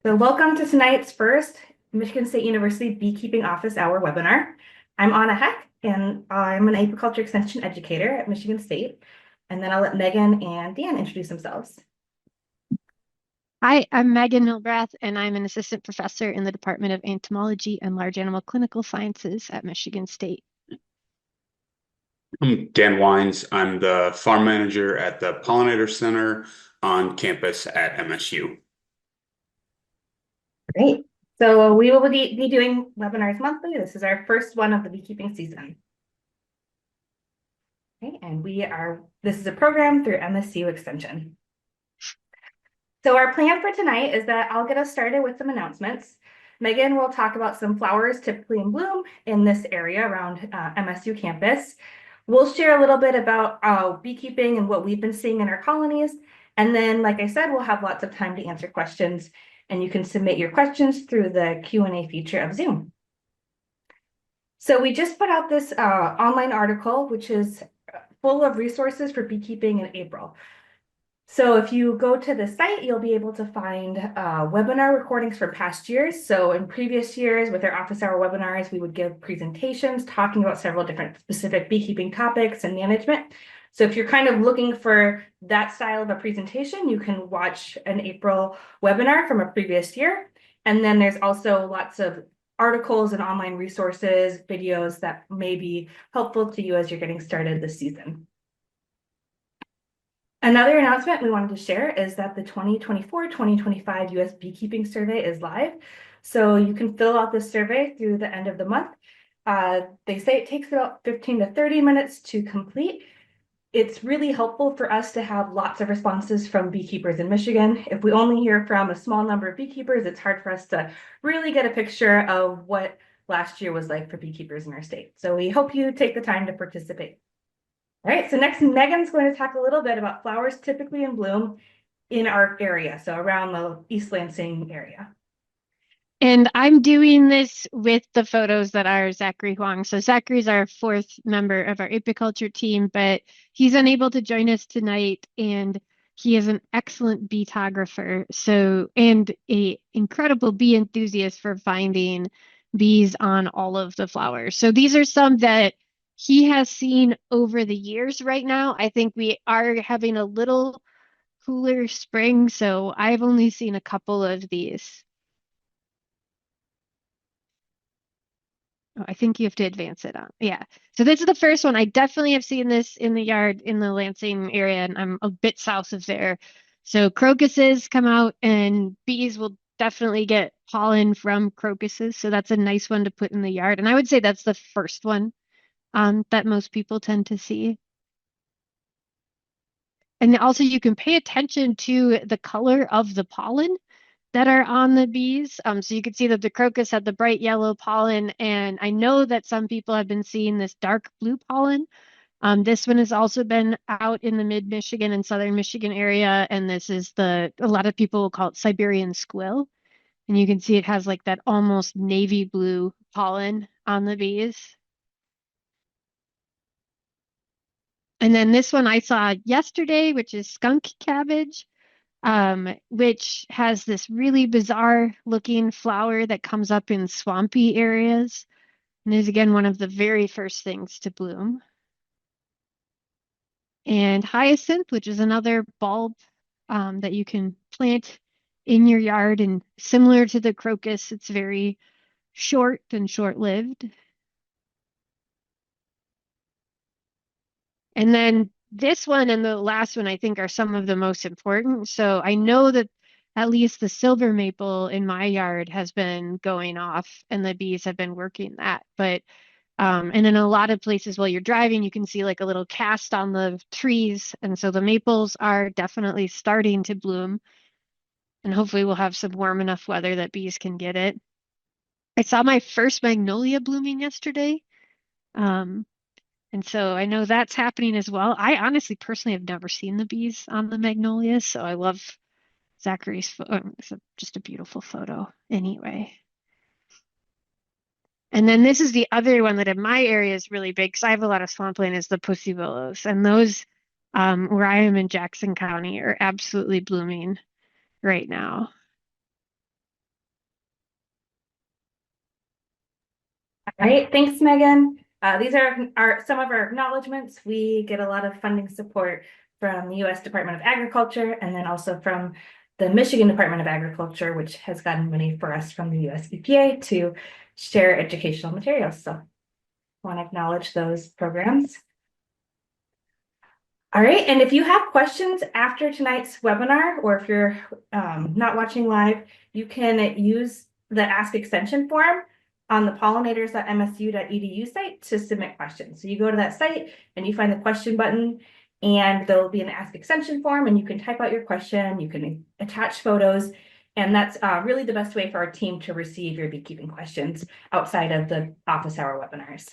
So welcome to tonight's first Michigan State University Beekeeping Office Hour webinar. I'm Anna Heck, and I'm an apiculture extension educator at Michigan State. And then I'll let Megan and Dan introduce themselves. Hi, I'm Megan Milbrath, and I'm an assistant professor in the Department of Entomology and Large Animal Clinical Sciences at Michigan State. I'm Dan Wines. I'm the farm manager at the Pollinator Center on campus at MSU. Great. So we will be doing webinars monthly. This is our first one of the beekeeping season. Okay, and this is a program through MSU Extension. So our plan for tonight is that I'll get us started with some announcements. Megan will talk about some flowers typically in bloom in this area around MSU campus. We'll share a little bit about beekeeping and what we've been seeing in our colonies. And then, like I said, we'll have lots of time to answer questions, and you can submit your questions through the Q&A feature of Zoom. So we just put out this online article, which is full of resources for beekeeping in April. So if you go to the site, you'll be able to find webinar recordings from past years. So in previous years with our office hour webinars, we would give presentations talking about several different specific beekeeping topics and management. So if you're kind of looking for that style of a presentation, you can watch an April webinar from a previous year. And then there's also lots of articles and online resources, videos that may be helpful to you as you're getting started this season. Another announcement we wanted to share is that the 2024-2025 US Beekeeping Survey is live. So you can fill out this survey through the end of the month. They say it takes about 15 to 30 minutes to complete. It's really helpful for us to have lots of responses from beekeepers in Michigan. If we only hear from a small number of beekeepers, it's hard for us to really get a picture of what last year was like for beekeepers in our state. So we hope you take the time to participate. All right, so next, Megan's going to talk a little bit about flowers typically in bloom in our area, so around the East Lansing area. And I'm doing this with the photos that are Zachary Huang. So Zachary's our fourth member of our apiculture team, but he's unable to join us tonight, and he is an excellent beetographer, and an incredible bee enthusiast for finding bees on all of the flowers. So these are some that he has seen over the years right now. I think we are having a little cooler spring, so I've only seen a couple of these. Oh, I think you have to advance it on. Yeah. So this is the first one. I definitely have seen this in the yard in the Lansing area, and I'm a bit south of there. So crocuses come out, and bees will definitely get pollen from crocuses. So that's a nice one to put in the yard. And I would say that's the first one that most people tend to see. And also you can pay attention to the color of the pollen that are on the bees. So you can see that the crocus had the bright yellow pollen, and I know that some people have been seeing this dark blue pollen. This one has also been out in the mid-Michigan and southern Michigan area, and this is a lot of people will call it Siberian squill. And you can see it has like that almost navy blue pollen on the bees. And then this one I saw yesterday, which is skunk cabbage, which has this really bizarre looking flower that comes up in swampy areas. And is again one of the very first things to bloom. And hyacinth, which is another bulb that you can plant in your yard, and similar to the crocus, it's very short and short-lived. And then this one and the last one, I think, are some of the most important. So I know that at least the silver maple in my yard has been going off, and the bees have been working that. But and in a lot of places while you're driving, you can see like a little cast on the trees. And so the maples are definitely starting to bloom. And hopefully we'll have some warm enough weather that bees can get it. I saw my first magnolia blooming yesterday. And so I know that's happening as well. I honestly, personally, have never seen the bees on the magnolias, so I love Zachary's photo. It's just a beautiful photo anyway. And then this is the other one that in my area is really big, because I have a lot of swampland, is the pussy willows. And those, where I am in Jackson County, are absolutely blooming right now. All right, thanks, Megan. These are some of our acknowledgements. We get a lot of funding support from the U.S. Department of Agriculture and then also from the Michigan Department of Agriculture, which has gotten money for us from the U.S. EPA to share educational materials. So I want to acknowledge those programs. All right, and if you have questions after tonight's webinar, or if you're not watching live, you can use the Ask Extension form on the pollinators.msu.edu site to submit questions. So you go to that site and you find the question button, and there'll be an Ask Extension form, and you can type out your question, you can attach photos, and that's really the best way for our team to receive your beekeeping questions outside of the office hour webinars.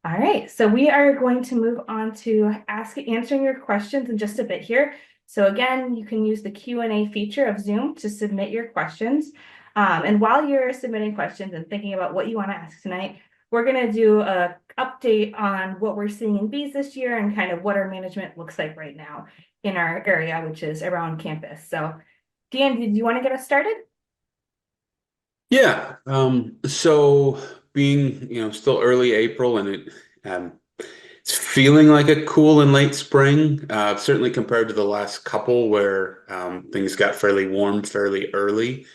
All right, so we are going to move on to answering your questions in just a bit here. So again, you can use the Q&A feature of Zoom to submit your questions. And while you're submitting questions and thinking about what you want to ask tonight, we're going to do an update on what we're seeing in bees this year and kind of what our management looks like right now in our area, which is around campus. So Dan, did you want to get us started? Yeah. So being, still early April and it's feeling like a cool and late spring, certainly compared to the last couple where things got fairly warm fairly early.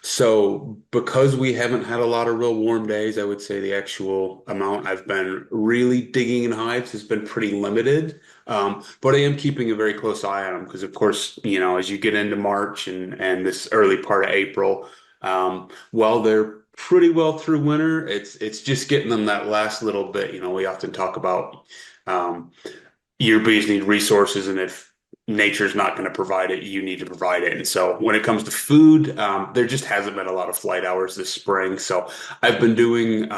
So because we haven't had a lot of real warm days, I would say the actual amount I've been really digging in hives has been pretty limited. But I am keeping a very close eye on them because, of course, as you get into March and this early part of April, while they're pretty well through winter, it's just getting them that last little bit. We often talk about your bees need resources, and if nature's not going to provide it, you need to provide it. And so when it comes to food, there just hasn't been a lot of flight hours this spring. So I've been doing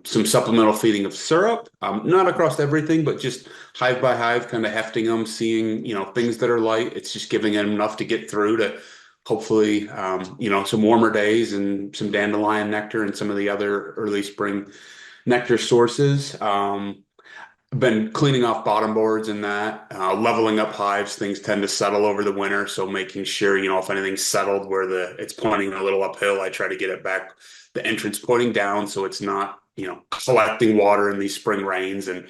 some supplemental feeding of syrup, not across everything, but just hive by hive, kind of hefting them, seeing, things that are light. It's just giving them enough to get through to hopefully, some warmer days and some dandelion nectar and some of the other early spring nectar sources. Been cleaning off bottom boards and that, leveling up hives. Things tend to settle over the winter, so making sure, if anything's settled where it's pointing a little uphill, I try to get it back, the entrance pointing down, so it's not, collecting water in these spring rains, and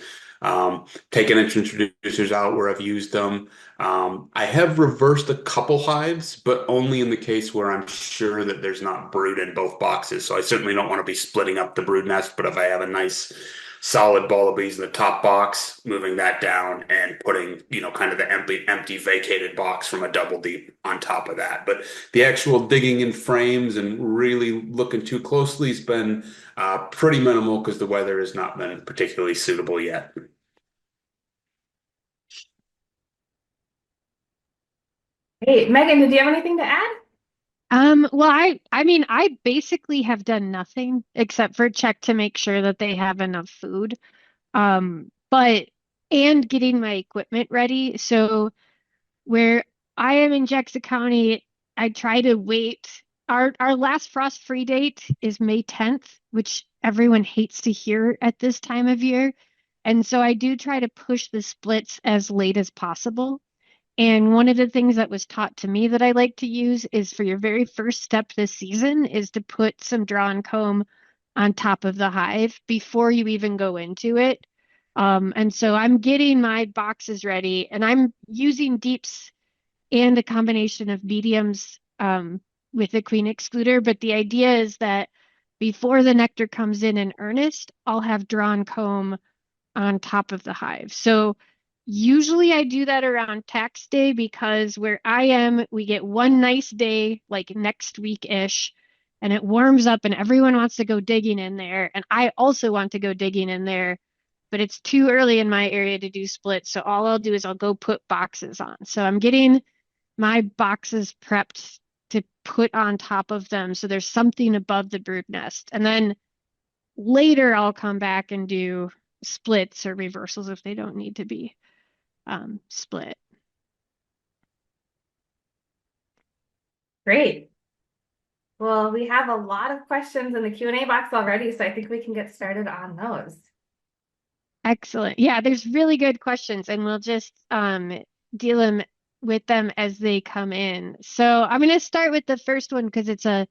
taking entrance reducers out where I've used them. I have reversed a couple hives, but only in the case where I'm sure that there's not brood in both boxes. So I certainly don't want to be splitting up the brood nest, but if I have a nice solid ball of bees in the top box, moving that down and putting, kind of the empty vacated box from a double deep on top of that. But the actual digging in frames and really looking too closely has been pretty minimal because the weather has not been particularly suitable yet. Hey, Megan, did you have anything to add? Well, I mean, I basically have done nothing except for check to make sure that they have enough food. But and getting my equipment ready. So where I am in Jackson County, I try to wait. Our last frost-free date is May 10th, which everyone hates to hear at this time of year. And so I do try to push the splits as late as possible. And one of the things that was taught to me that I like to use is for your very first step this season is to put some drawn comb on top of the hive before you even go into it. And so I'm getting my boxes ready and I'm using deeps and a combination of mediums with the queen excluder. But the idea is that before the nectar comes in earnest, I'll have drawn comb on top of the hive. So usually I do that around tax day because where I am, we get one nice day like next week-ish and it warms up and everyone wants to go digging in there. And I also want to go digging in there, but it's too early in my area to do splits. So all I'll do is I'll go put boxes on. So I'm getting my boxes prepped to put on top of them. So there's something above the brood nest. And then later I'll come back and do splits or reversals if they don't need to be split. Great. Well, we have a lot of questions in the Q&A box already, so I think we can get started on those. Excellent. Yeah, there's really good questions, and we'll just deal with them as they come in. So I'm going to start with the first one because it's a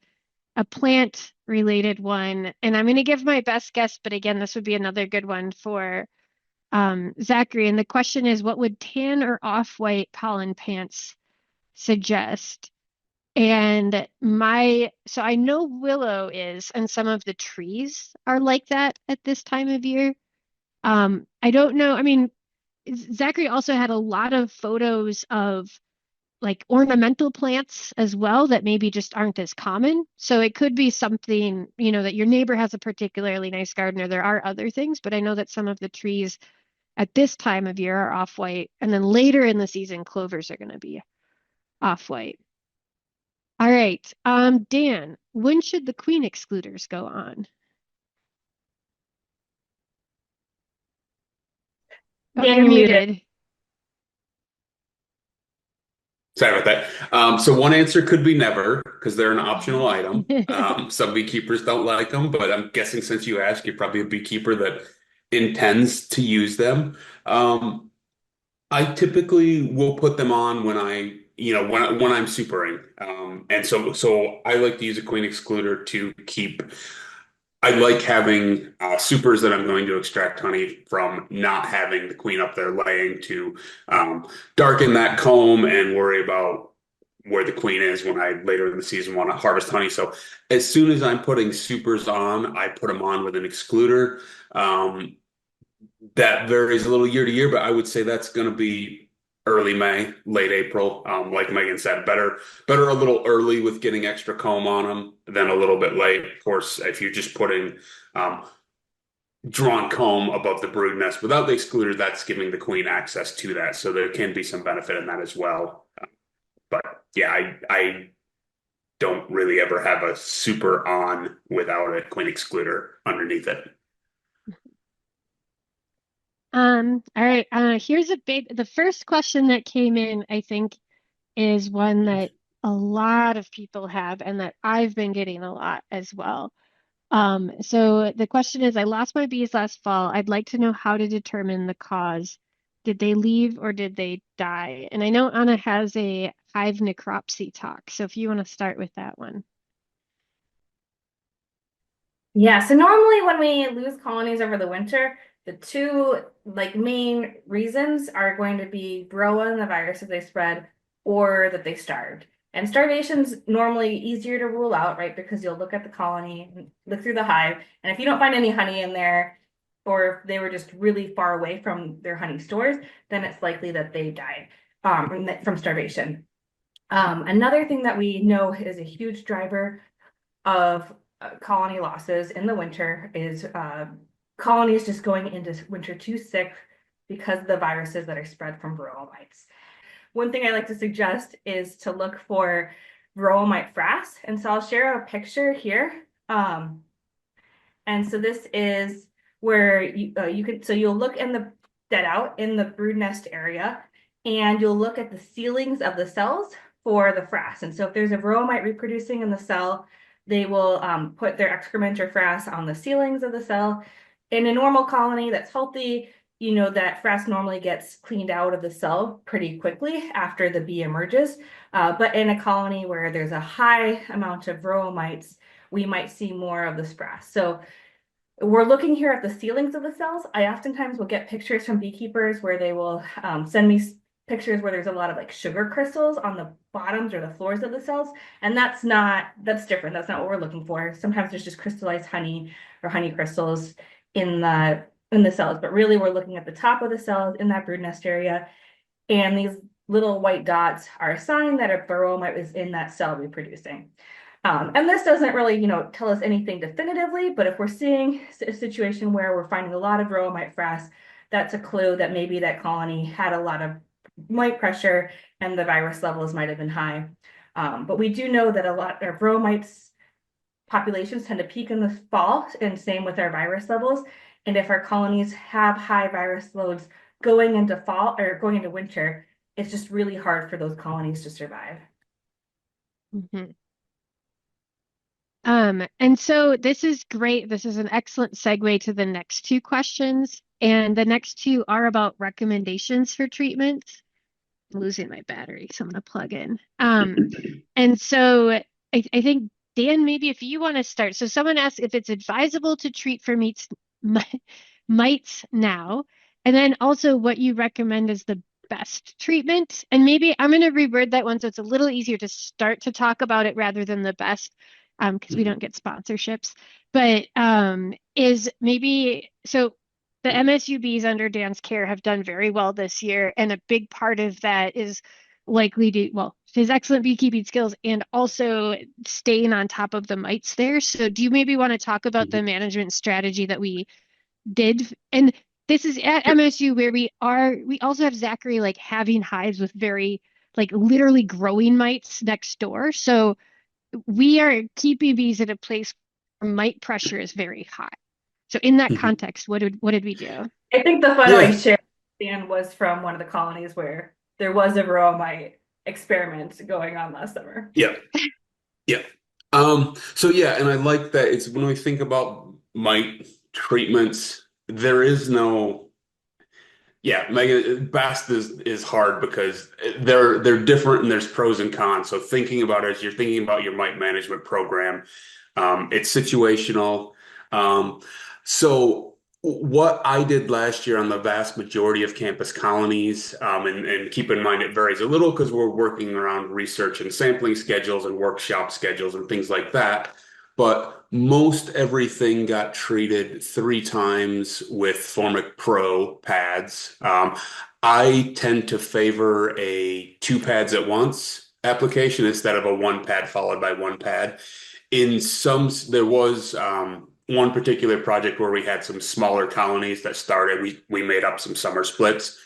plant related one, and I'm going to give my best guess, but again, this would be another good one for Zachary. And the question is, what would tan or off-white pollen pants suggest? And so I know willow is, and some of the trees are like that at this time of year. I don't know. I mean, Zachary also had a lot of photos of like ornamental plants as well that maybe just aren't as common. So it could be something, that your neighbor has a particularly nice garden, or there are other things, but I know that some of the trees at this time of year are off-white, and then later in the season, clovers are going to be off-white. All right, Dan, when should the queen excluders go on? Oh, Dan, you're you're muted. muted. Sorry about that. So one answer could be never, because they're an optional item. Some beekeepers don't like them, but I'm guessing since you asked, you're probably a beekeeper that intends to use them. I typically will put them on when when I'm supering. And so I like to use a queen excluder to keep. I like having supers that I'm going to extract honey from, not having the queen up there laying to darken that comb and worry about where the queen is when I later in the season want to harvest honey. So as soon as I'm putting supers on, I put them on with an excluder. Um, that varies a little year to year, but I would say that's going to be early May, late April. Like Megan said, better a little early with getting extra comb on them than a little bit late. Of course, if you're just putting um, drawn comb above the brood nest without the excluder, that's giving the queen access to that. So there can be some benefit in that as well. But yeah, I don't really ever have a super on without a queen excluder underneath it. All right, here's the first question that came in, I think, is one that a lot of people have and that I've been getting a lot as well. So the question is, I lost my bees last fall. I'd like to know how to determine the cause. Did they leave or did they die? And I know Anna has a hive necropsy talk, so if you want to start with that one. Yeah, so normally when we lose colonies over the winter, the two main reasons are going to be varroa and the virus that they spread, or that they starved. And starvation's normally easier to rule out, right? Because you'll look at the colony, look through the hive, and if you don't find any honey in there, or if they were just really far away from their honey stores, then it's likely that they died from starvation. Another thing that we know is a huge driver of colony losses in the winter is colonies just going into winter too sick because of the viruses that are spread from varroa mites. One thing I like to suggest is to look for varroa mite frass. And so I'll share a picture here. And so this is where you'll look in the dead out in the brood nest area, and you'll look at the ceilings of the cells for the frass. And so if there's a varroa mite reproducing in the cell, they will put their excrement or frass on the ceilings of the cell. In a normal colony that's healthy, that frass normally gets cleaned out of the cell pretty quickly after the bee emerges. But in a colony where there's a high amount of varroa mites, we might see more of this frass. So we're looking here at the ceilings of the cells. I oftentimes will get pictures from beekeepers where they will send me pictures where there's a lot of sugar crystals on the bottoms or the floors of the cells. And that's different. That's not what we're looking for. Sometimes there's just crystallized honey or honey crystals in the cells, but really we're looking at the top of the cells in that brood nest area. And these little white dots are a sign that a varroa mite is in that cell reproducing. And this doesn't really, tell us anything definitively, but if we're seeing a situation where we're finding a lot of varroa mite frass, that's a clue that maybe that colony had a lot of mite pressure and the virus levels might have been high. But we do know that a lot of varroa mites populations tend to peak in the fall, and same with our virus levels. And if our colonies have high virus loads going into fall or going into winter, it's just really hard for those colonies to survive. Mm-hmm. And so this is great. This is an excellent segue to the next two questions. And the next two are about recommendations for treatments. I'm losing my battery, so I'm going to plug in. And so I think Dan, maybe if you want to start. So someone asked if it's advisable to treat for mites now, and then also what you recommend is the best treatment. And maybe I'm going to reword that one so it's a little easier to start to talk about it rather than the best, because we don't get sponsorships. But is maybe so the MSUBs under Dan's care have done very well this year, and a big part of that is likely to, well, his excellent beekeeping skills and also staying on top of the mites there. So do you maybe want to talk about the management strategy that we did? And this is at MSU where we also have Zachary like having hives with very like literally growing mites next door. So we are keeping bees at a place where mite pressure is very high. So in that Mhm. context, what did we do? I think the photo I Yeah. shared, Dan, was from one of the colonies where there was a varroa mite experiment going on last summer. Yeah. Yeah. So yeah, and I like that it's when we think about mite treatments, there is no, yeah, Megan, Bast is hard because they're different and there's pros and cons. So thinking about it as you're thinking about your mite management program, it's situational. Um, so what I did last year on the vast majority of campus colonies, and keep in mind it varies a little because we're working around research and sampling schedules and workshop schedules and things like that. But most everything got treated 3 times with Formic Pro pads. I tend to favor a 2 pads at once application instead of a 1 pad followed by 1 pad. In some, there was one particular project where we had some smaller colonies that started. We made up some summer splits,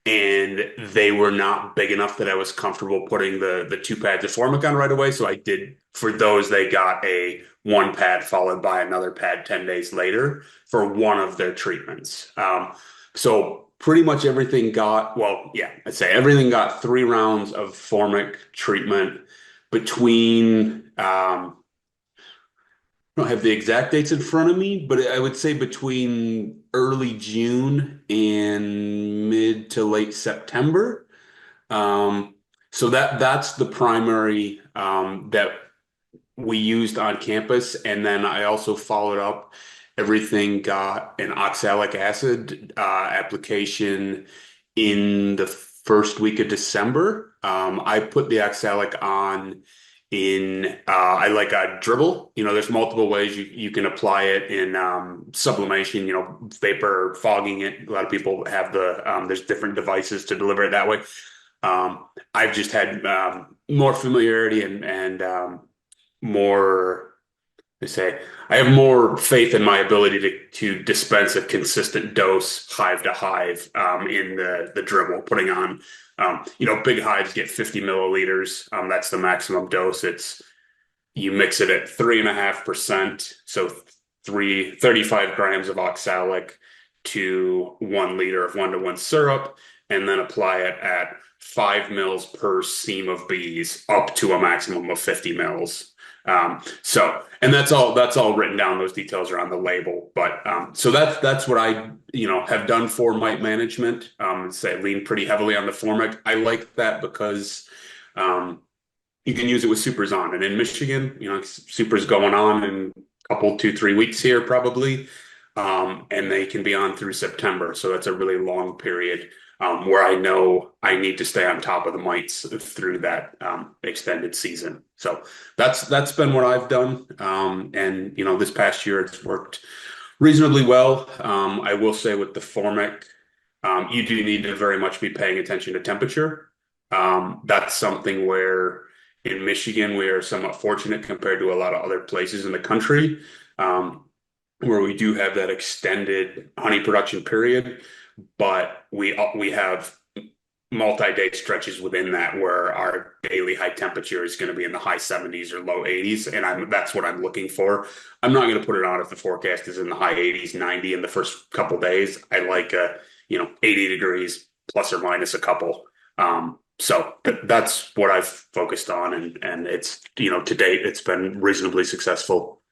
and they were not big enough that I was comfortable putting the 2 pads of Formic on right away. So I did for those. They got a 1 pad followed by another pad 10 days later for one of their treatments. So pretty much everything got, well, yeah, I'd say everything got 3 rounds of Formic treatment between I don't have the exact dates in front of me, but I would say between early June and mid to late September. Um, so that's the primary that we used on campus, and then I also followed up. Everything got an oxalic acid application in the first week of December. I put the oxalic on in I like a dribble. There's multiple ways you can apply it in sublimation, vapor fogging it. A lot of people have there's different devices to deliver it that way. I've just had more familiarity and more, I say, I have more faith in my ability to dispense a consistent dose hive to hive in the dribble, putting on, big hives get 50 milliliters. That's the maximum dose. You mix it at 3.5%. So 35 grams of oxalic to 1 liter of 1-to-1 syrup, and then apply it at 5 mils per seam of bees up to a maximum of 50 mils. And that's all written down. Those details are on the label. But so that's what I have done for mite management. Say lean pretty heavily on the Formic. I like that because you can use it with supers on. And in Michigan, supers going on in a couple, 2-3 weeks here probably. And they can be on through September. So that's a really long period where I know I need to stay on top of the mites through that extended season. So that's been what I've done. And this past year it's worked reasonably well. I will say with the Formic, you do need to very much be paying attention to temperature. That's something where in Michigan we are somewhat fortunate compared to a lot of other places in the country. Where we do have that extended honey production period, but we have multi-day stretches within that where our daily high temperature is going to be in the high 70s or low 80s, and that's what I'm looking for. I'm not going to put it on if the forecast is in the high 80s, 90 in the first couple days. I like 80 degrees plus or minus a couple. So that's what I've focused on, and it's to date it's been reasonably successful.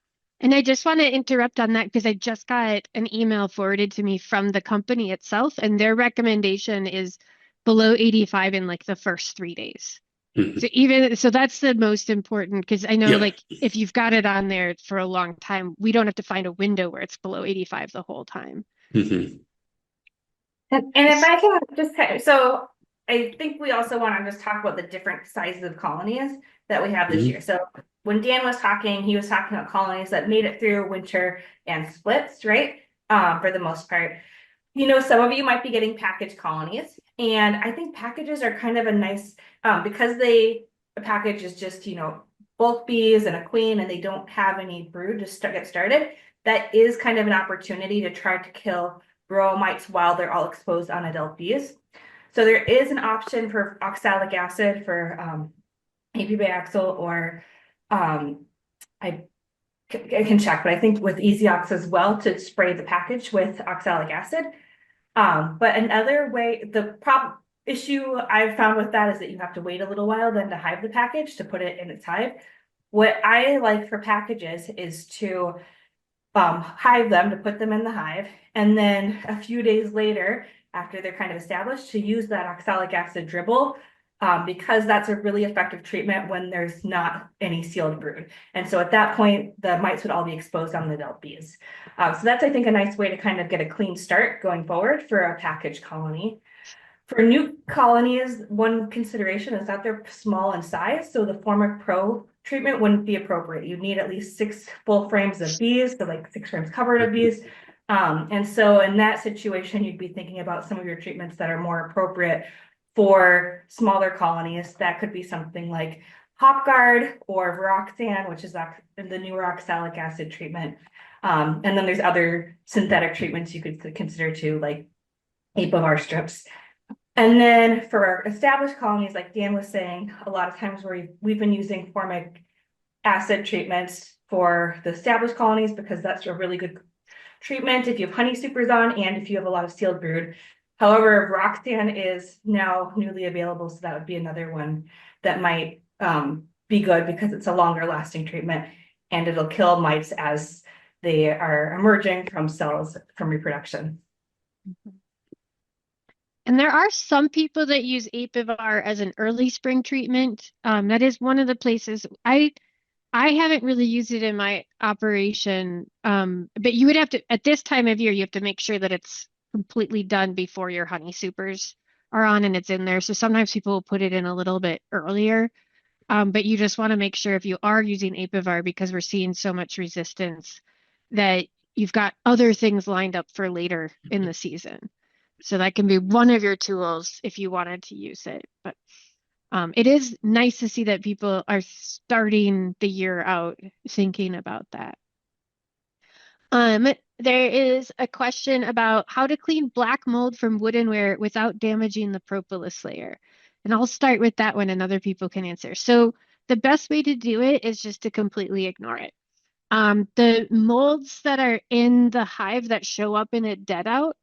And I just want to interrupt on that because I just got an email forwarded to me from the company itself, and their recommendation is below 85 in like the first 3 days. Mhm. So that's the most important, because I know, Yep. like, if you've got it on there for a long time, we don't have to find a window where it's below 85 the whole time. Mhm. And if I can just so I think we also want to just talk about the different sizes of colonies that we have this Mhm. year. So when Dan was talking, he was talking about colonies that made it through winter and splits, right? For the most part. Some of you might be getting package colonies, and I think packages are kind of a nice because a package is just both bees and a queen, and they don't have any brood to get started. That is kind of an opportunity to try to kill varroa mites while they're all exposed on adult bees. So there is an option for oxalic acid for APBaxil or um, I I can check, but I think with EasyOx as well to spray the package with oxalic acid. But another way, the problem issue I've found with that is that you have to wait a little while then to hive the package to put it in its hive. What I like for packages is to hive them, to put them in the hive, and then a few days later, after they're kind of established, to use that oxalic acid dribble, because that's a really effective treatment when there's not any sealed brood. And so at that point, the mites would all be exposed on the adult bees. So that's, I think, a nice way to kind of get a clean start going forward for a package colony. For new colonies, one consideration is that they're small in size, so the Formic Pro treatment wouldn't be appropriate. You'd need at least 6 full frames of bees, so like 6 frames covered of bees. And so in that situation, you'd be thinking about some of your treatments that are more appropriate for smaller colonies. That could be something like HopGuard or Viroxan, which is the newer oxalic acid treatment. And then there's other synthetic treatments you could consider too, like APOVAR strips. And then for established colonies, like Dan was saying, a lot of times we've been using formic acid treatments for the established colonies because that's a really good treatment if you have honey supers on and if you have a lot of sealed brood. However, Roxanne is now newly available, so that would be another one that might be good because it's a longer lasting treatment and it'll kill mites as they are emerging from cells from reproduction. And there are some people that use Apivar as an early spring treatment. That is one of the places I haven't really used it in my operation. But you would have to, at this time of year, you have to make sure that it's completely done before your honey supers are on and it's in there. So sometimes people will put it in a little bit earlier. But you just want to make sure if you are using Apivar, because we're seeing so much resistance, that you've got other things lined up for later in the season. So that can be one of your tools if you wanted to use it. But it is nice to see that people are starting the year out thinking about that. There is a question about how to clean black mold from woodenware without damaging the propolis layer. And I'll start with that one and other people can answer. So the best way to do it is just to completely ignore it. The molds that are in the hive that show up in a dead out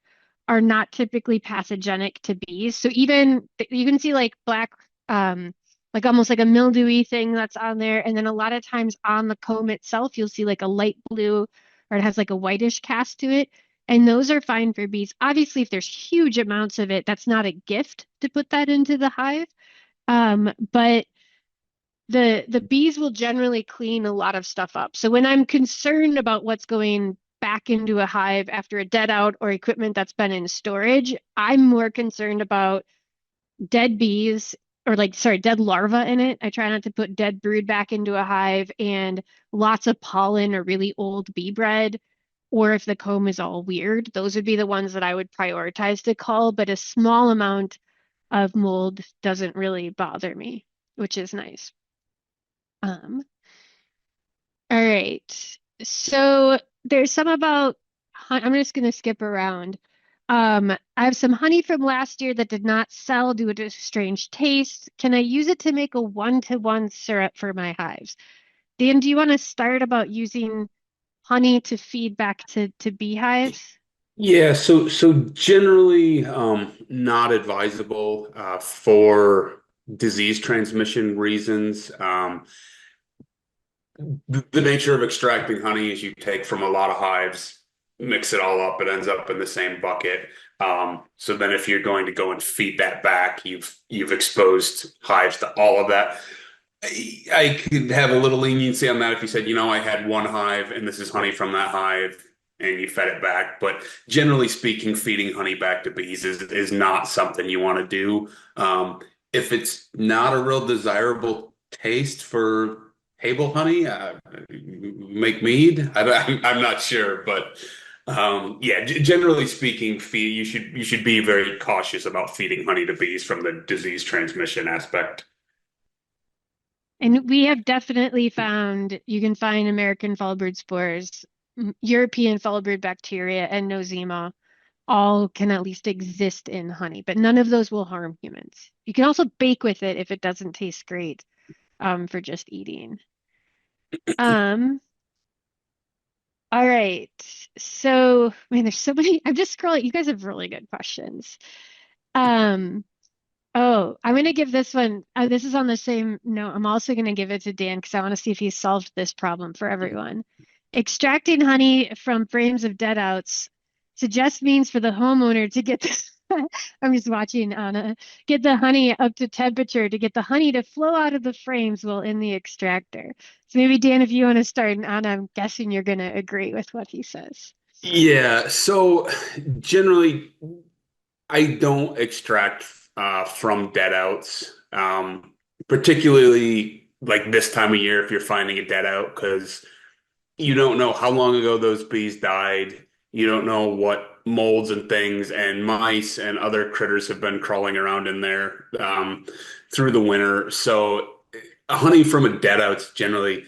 are not typically pathogenic to bees. So even you can see like black, like almost like a mildewy thing that's on there. And then a lot of times on the comb itself, you'll see like a light blue or it has like a whitish cast to it. And those are fine for bees. Obviously, if there's huge amounts of it, that's not a gift to put that into the hive. But the bees will generally clean a lot of stuff up. So when I'm concerned about what's going back into a hive after a dead out or equipment that's been in storage, I'm more concerned about dead bees or dead larvae in it. I try not to put dead brood back into a hive and lots of pollen or really old bee bread. Or if the comb is all weird, those would be the ones that I would prioritize to cull. But a small amount of mold doesn't really bother me, which is nice. Um, all right. So there's some about, I'm just going to skip around. I have some honey from last year that did not sell due to strange taste. Can I use it to make a one-to-one syrup for my hives? Dan, do you want to start about using honey to feed back to beehives? Yeah, so generally not advisable for disease transmission reasons. The nature of extracting honey is you take from a lot of hives, mix it all up, it ends up in the same bucket. So then if you're going to go and feed that back, you've exposed hives to all of that. I could have a little leniency on that if you said, I had one hive and this is honey from that hive and you fed it back. But generally speaking, feeding honey back to bees is not something you want to do. If it's not a real desirable taste for table honey, make mead. I'm not sure, but yeah, generally speaking, feed you should be very cautious about feeding honey to bees from the disease transmission aspect. And we have definitely found you can find American foulbrood spores, European foulbrood bacteria, and nosema all can at least exist in honey, but none of those will harm humans. You can also bake with it if it doesn't taste great, for just eating. Um, all right. So, man, there's so many. I'm just scrolling. You guys have really good questions. Um, Oh, I'm going to give this one. This is on the same note. I'm also going to give it to Dan because I want to see if he's solved this problem for everyone. Extracting honey from frames of dead outs suggests means for the homeowner to get this. I'm just watching Anna get the honey up to temperature to get the honey to flow out of the frames while in the extractor. So maybe Dan, if you want to start, and Anna, I'm guessing you're going to agree with what he says. Yeah, so generally I don't extract from dead outs, particularly like this time of year if you're finding a dead out, because you don't know how long ago those bees died. You don't know what molds and things and mice and other critters have been crawling around in there through the winter. So honey from a dead out's generally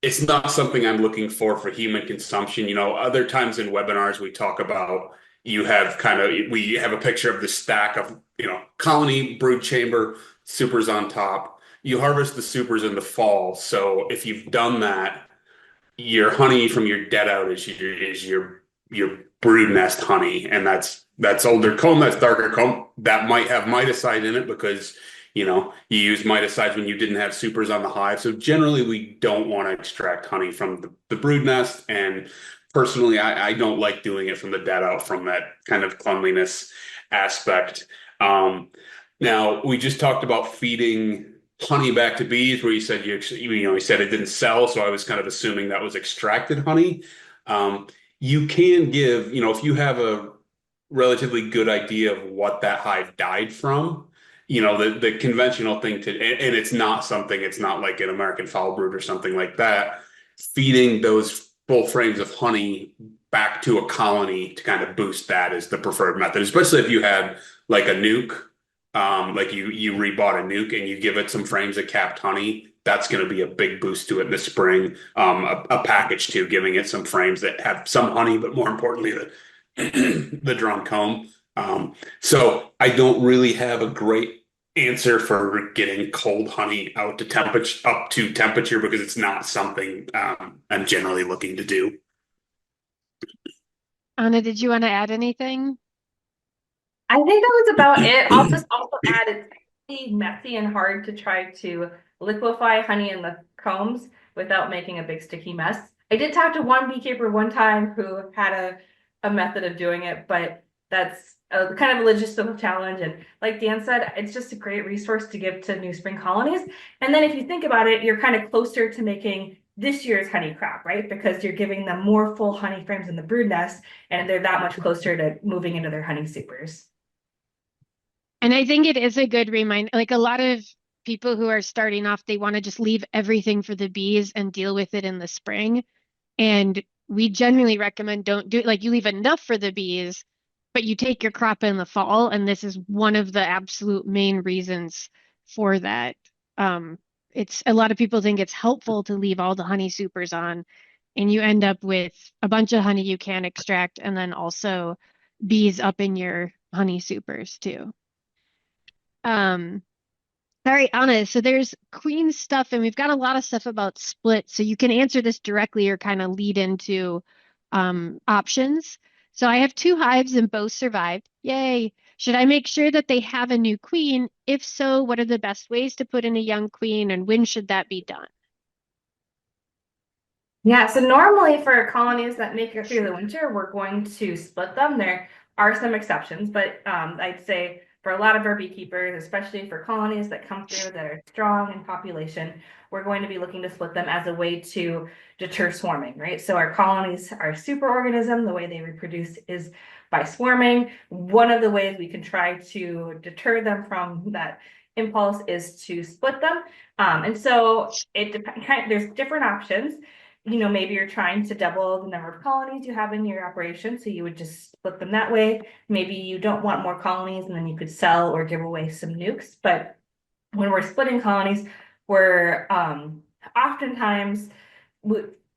it's not something I'm looking for human consumption. Other times in webinars we talk about we have a picture of the stack of, colony brood chamber, supers on top. You harvest the supers in the fall. So if you've done that, your honey from your dead out is your brood nest honey, and that's older comb, that's darker comb, that might have miticide in it because you use miticides when you didn't have supers on the hive. So generally, we don't want to extract honey from the brood nest, and personally, I don't like doing it from the dead out from that kind of cleanliness aspect. Now we just talked about feeding honey back to bees where you said you said it didn't sell, so I was kind of assuming that was extracted honey. You can give, if you have a relatively good idea of what that hive died from, the conventional thing and it's not like an American foul brood or something like that, feeding those full frames of honey back to a colony to kind of boost that is the preferred method, especially if you had like a nuke, like you rebought a nuke and you give it some frames of capped honey. That's going to be a big boost to it in the spring. A package too, giving it some frames that have some honey, but more importantly, the drawn comb. So I don't really have a great answer for getting cold honey out to temperature up to temperature because it's not something I'm generally looking to do. Anna, did you want to add anything? I think that was about it. I'll just also add it's really messy and hard to try to liquefy honey in the combs without making a big sticky mess. I did talk to one beekeeper one time who had a method of doing it, but that's a kind of a logistical challenge. And like Dan said, it's just a great resource to give to new spring colonies. And then if you think about it, you're kind of closer to making this year's honey crop, right? Because you're giving them more full honey frames in the brood nest, and they're that much closer to moving into their honey supers. And I think it is a good reminder. Like a lot of people who are starting off, they want to just leave everything for the bees and deal with it in the spring. And we generally recommend don't do it. Like you leave enough for the bees, but you take your crop in the fall. And this is one of the absolute main reasons for that. It's a lot of people think it's helpful to leave all the honey supers on, and you end up with a bunch of honey you can extract, and then also bees up in your honey supers too. Um, all right, Anna, so there's queen stuff, and we've got a lot of stuff about split, so you can answer this directly or kind of lead into options. So I have two hives and both survived. Yay. Should I make sure that they have a new queen? If so, what are the best ways to put in a young queen, and when should that be done? Yeah, so normally for colonies that make it through the winter, we're going to split them. They're are some exceptions, but I'd say for a lot of our beekeepers, especially for colonies that come through that are strong in population, we're going to be looking to split them as a way to deter swarming, right? So our colonies are superorganism. The way they reproduce is by swarming. One of the ways we can try to deter them from that impulse is to split them. And so it depends, there's different options. Maybe you're trying to double the number of colonies you have in your operation, so you would just split them that way. Maybe you don't want more colonies and then you could sell or give away some nukes. But when we're splitting colonies, we're oftentimes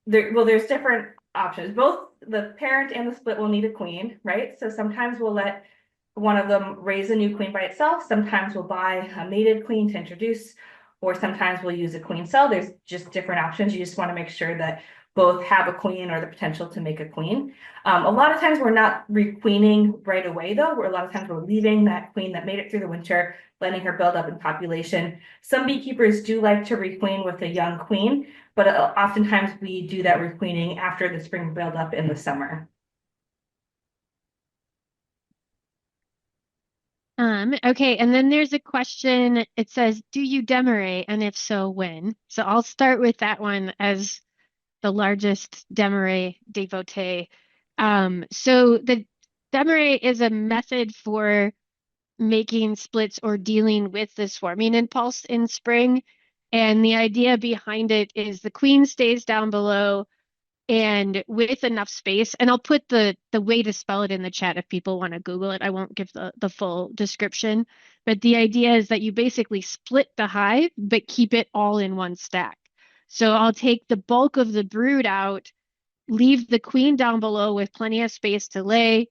there's different options. Both the parent and the split will need a queen, right? So sometimes we'll let one of them raise a new queen by itself. Sometimes we'll buy a mated queen to introduce, or sometimes we'll use a queen cell. There's just different options. You just want to make sure that both have a queen or the potential to make a queen. A lot of times we're not requeening right away though. A lot of times we're leaving that queen that made it through the winter, letting her build up in population. Some beekeepers do like to requeen with a young queen, but oftentimes we do that requeening after the spring buildup in the summer. Okay, and then there's a question. It says, do you demerate? And if so, when? So I'll start with that one as the largest demerate devotee. So the demerate is a method for making splits or dealing with the swarming impulse in spring. And the idea behind it is the queen stays down below and with enough space. And I'll put the way to spell it in the chat if people want to Google it. I won't give the full description. But the idea is that you basically split the hive, but keep it all in one stack. So I'll take the bulk of the brood out, leave the queen down below with plenty of space to lay,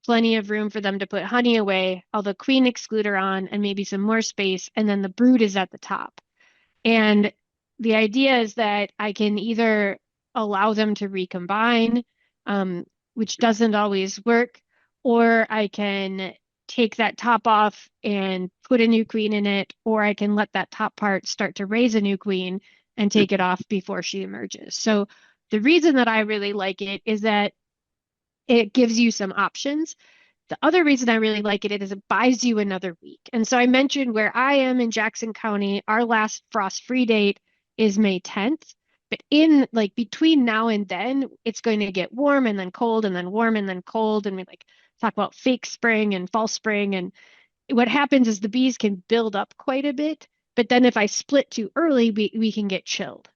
plenty of room for them to put honey away, all the queen excluder on, and maybe some more space, and then the brood is at the top. And the idea is that I can either allow them to recombine, which doesn't always work, or I can take that top off and put a new queen in it, or I can let that top part start to raise a new queen and take it off before she emerges. So the reason that I really like it is that it gives you some options. The other reason I really like it is it buys you another week. And so I mentioned where I am in Jackson County, our last frost-free date is May 10th. But in like between now and then, it's going to get warm and then cold and then warm and then cold. And we like talk about fake spring and false spring. And what happens is the bees can build up quite a bit. But then if I split too early, we can get chilled.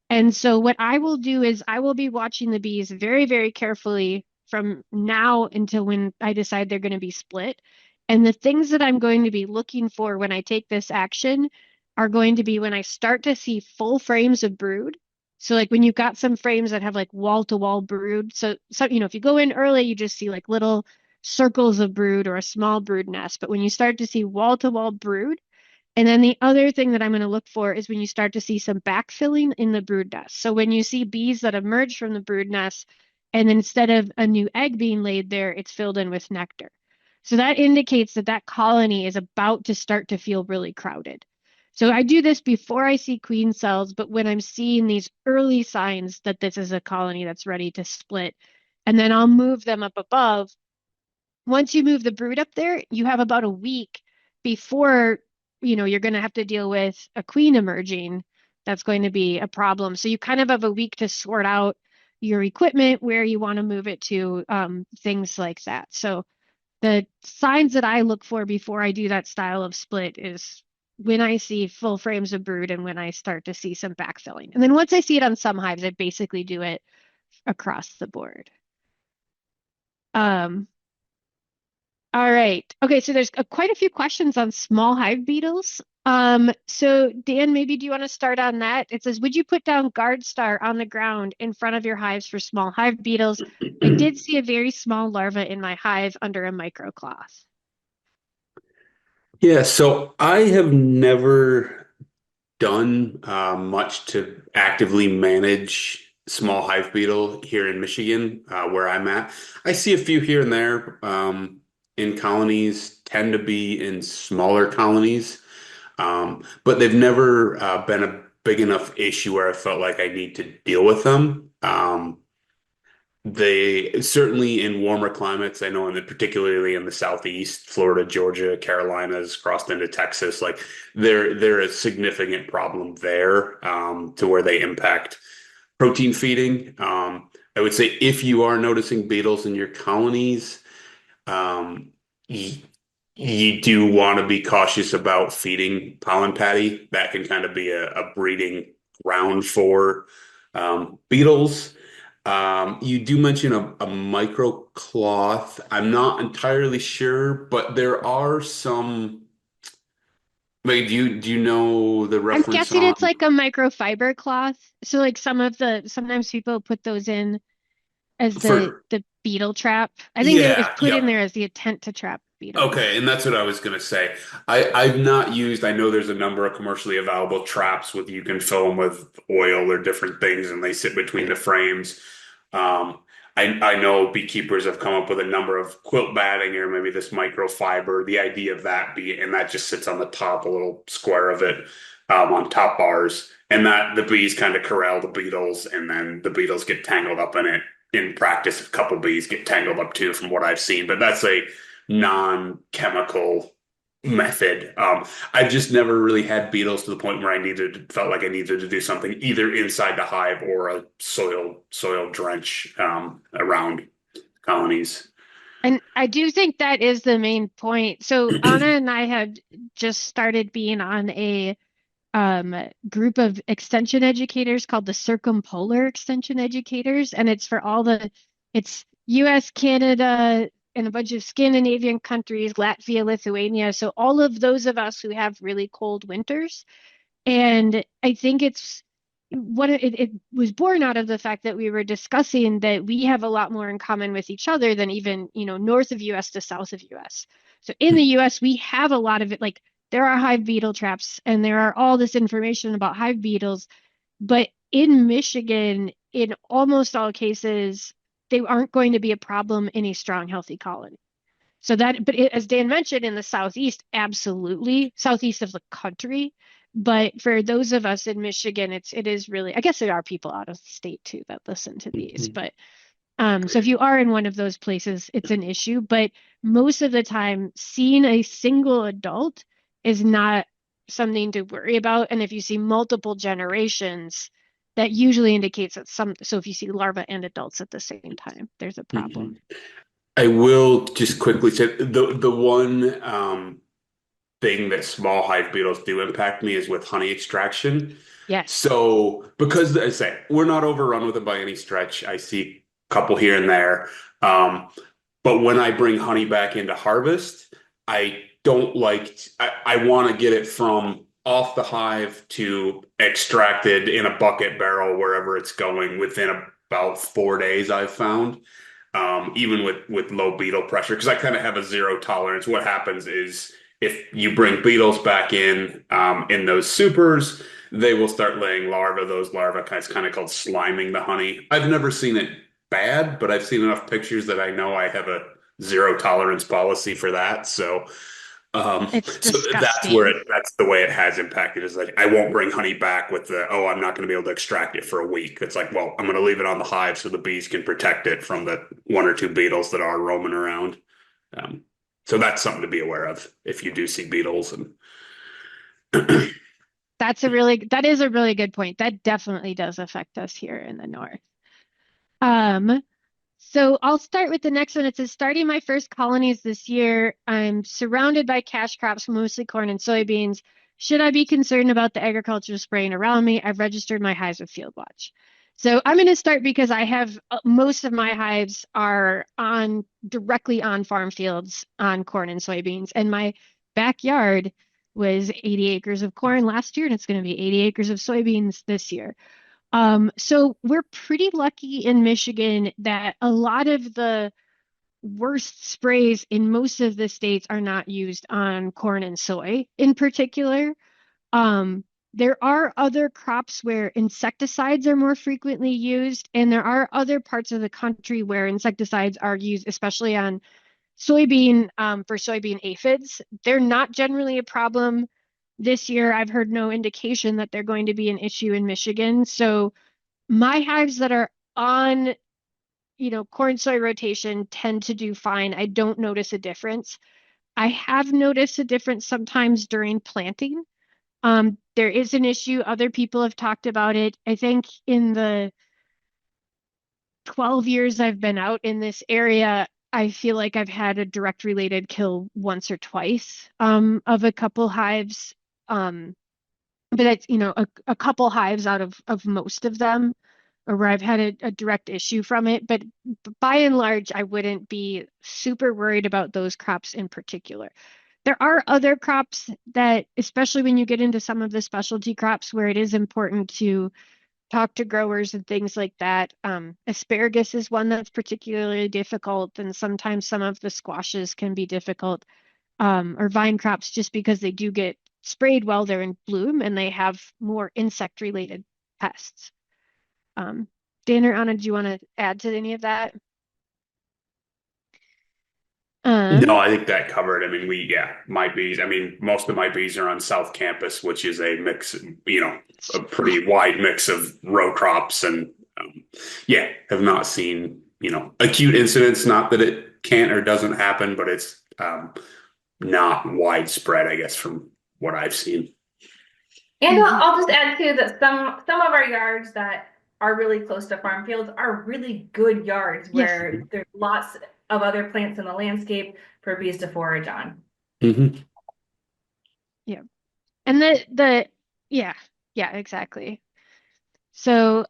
And so what I will do is I will be watching the bees very, very carefully from now until when I decide they're going to be split. And the things that I'm going to be looking for when I take this action are going to be when I start to see full frames of brood. So like when you've got some frames that have like wall to wall brood. So if you go in early, you just see like little circles of brood or a small brood nest. But when you start to see wall to wall brood, and then the other thing that I'm going to look for is when you start to see some backfilling in the brood nest. So when you see bees that emerge from the brood nest, and instead of a new egg being laid there, it's filled in with nectar. So that indicates that that colony is about to start to feel really crowded. So I do this before I see queen cells, but when I'm seeing these early signs that this is a colony that's ready to split, and then I'll move them up above. Once you move the brood up there, you have about a week before, you're going to have to deal with a queen emerging. That's going to be a problem. So you kind of have a week to sort out your equipment, where you want to move it to, things like that. So the signs that I look for before I do that style of split is when I see full frames of brood and when I start to see some backfilling. And then once I see it on some hives, I basically do it across the board. All right. Okay, so there's quite a few questions on small hive beetles. So Dan, maybe do you want to start on that? It says, would you put down guard star on the ground in front of your hives for small hive beetles? I did see a very small larva in my hive under a microcloth. Yeah, so I have never done much to actively manage small hive beetle here in Michigan, where I'm at. I see a few here and there in colonies, tend to be in smaller colonies, but they've never been a big enough issue where I felt like I need to deal with them. they certainly in warmer climates, I know particularly in the southeast, Florida, Georgia, Carolinas, crossed into Texas, like they're a significant problem there, to where they impact protein feeding. I would say if you are noticing beetles in your colonies, um, you, you do want to be cautious about feeding pollen patty. That can kind of be a breeding ground for beetles. You do mention a microcloth. I'm not entirely sure, but there are some. Like, do you know the I'm reference guessing on it's like a microfiber cloth. So like sometimes people put those in as for? the beetle trap. I think it was Yeah, put in yep. there as the intent to trap beetles. Okay, and that's what I was gonna say. I've not used. I know there's a number of commercially available traps with you can fill them with oil or different things, and they sit between the frames. Um, I know beekeepers have come up with a number of quilt batting or maybe this microfiber. The idea of that and that just sits on the top, a little square of it, on top bars, and that the bees kind of corral the beetles, and then the beetles get tangled up in it. In practice, a couple bees get tangled up too, from what I've seen, but that's a non-chemical method. I've just never really had beetles to the point where felt like I needed to do something either inside the hive or a soil drench around colonies. And I do think that is the main point. So Anna and I had just started being on a group of extension educators called the Circumpolar Extension Educators, and it's US, Canada, and a bunch of Scandinavian countries, Latvia, Lithuania. So all of those of us who have really cold winters. And I think it was born out of the fact that we were discussing that we have a lot more in common with each other than even, north of US to south of US. So in the US, we have a lot of it, like there are hive beetle traps and there are all this information about hive beetles, but in Michigan, in almost all cases, they aren't going to be a problem in a strong, healthy colony. As Dan mentioned, in the Southeast, absolutely, Southeast of the country. But for those of us in Michigan, it is really, I guess there are people out of the state too that listen to these. But so if you are in one of those places, it's an issue. But most of the time, seeing a single adult is not something to worry about. And if you see multiple generations, that usually indicates that so if you see larvae and adults at the same time, there's a problem. I will just quickly say the one thing that small hive beetles do impact me is with honey extraction. Yes. So, because I say we're not overrun with it by any stretch, I see a couple here and there. Um, but when I bring honey back into harvest, I don't I want to get it from off the hive to extracted in a bucket barrel wherever it's going within about 4 days, I've found. Even with low beetle pressure, because I kind of have a zero tolerance. What happens is if you bring beetles back in those supers, they will start laying larvae. Those larvae kind of called sliming the honey. I've never seen it bad, but I've seen enough pictures that I know I have a zero tolerance policy for that. It's So disgusting. that's the way it has impacted is like I won't bring honey back with I'm not going to be able to extract it for a week. It's like, well, I'm going to leave it on the hive so the bees can protect it from the one or two beetles that are roaming around. Um, so that's something to be aware of if you do see beetles and That is a really good point. That definitely does affect us here in the north. Um, so I'll start with the next one. It says, starting my first colonies this year, I'm surrounded by cash crops, mostly corn and soybeans. Should I be concerned about the agriculture spraying around me? I've registered my hives with FieldWatch. So I'm going to start because I have most of my hives are on directly on farm fields on corn and soybeans, and my backyard was 80 acres of corn last year, and it's going to be 80 acres of soybeans this year. So we're pretty lucky in Michigan that a lot of the worst sprays in most of the states are not used on corn and soy in particular. There are other crops where insecticides are more frequently used, and there are other parts of the country where insecticides are used, especially on soybean, for soybean aphids. They're not generally a problem this year. I've heard no indication that they're going to be an issue in Michigan. So my hives that are on corn soy rotation tend to do fine. I don't notice a difference. I have noticed a difference sometimes during planting. There is an issue. Other people have talked about it. I think in the 12 years I've been out in this area, I feel like I've had a direct related kill once or twice of a couple hives. But it's, a couple hives out of most of them, or where I've had a direct issue from it. But by and large, I wouldn't be super worried about those crops in particular. There are other crops that, especially when you get into some of the specialty crops, where it is important to talk to growers and things like that. Asparagus is one that's particularly difficult, and sometimes some of the squashes can be difficult, or vine crops, just because they do get sprayed while they're in bloom and they have more insect-related pests. Dan or Anna, do you want to add to any of that? No, I think that covered. I mean, my bees. I mean, most of my bees are on South Campus, which is a mix, a pretty wide mix of row crops, and have not seen, acute incidents. Not that it can't or doesn't happen, but it's not widespread, I guess, from what I've seen. And I'll just add too that some of our yards that are really close to farm fields are really good yards where Yes. there's lots of other plants in the landscape for bees to forage on. Mm-hmm. Yeah. And yeah, exactly. So,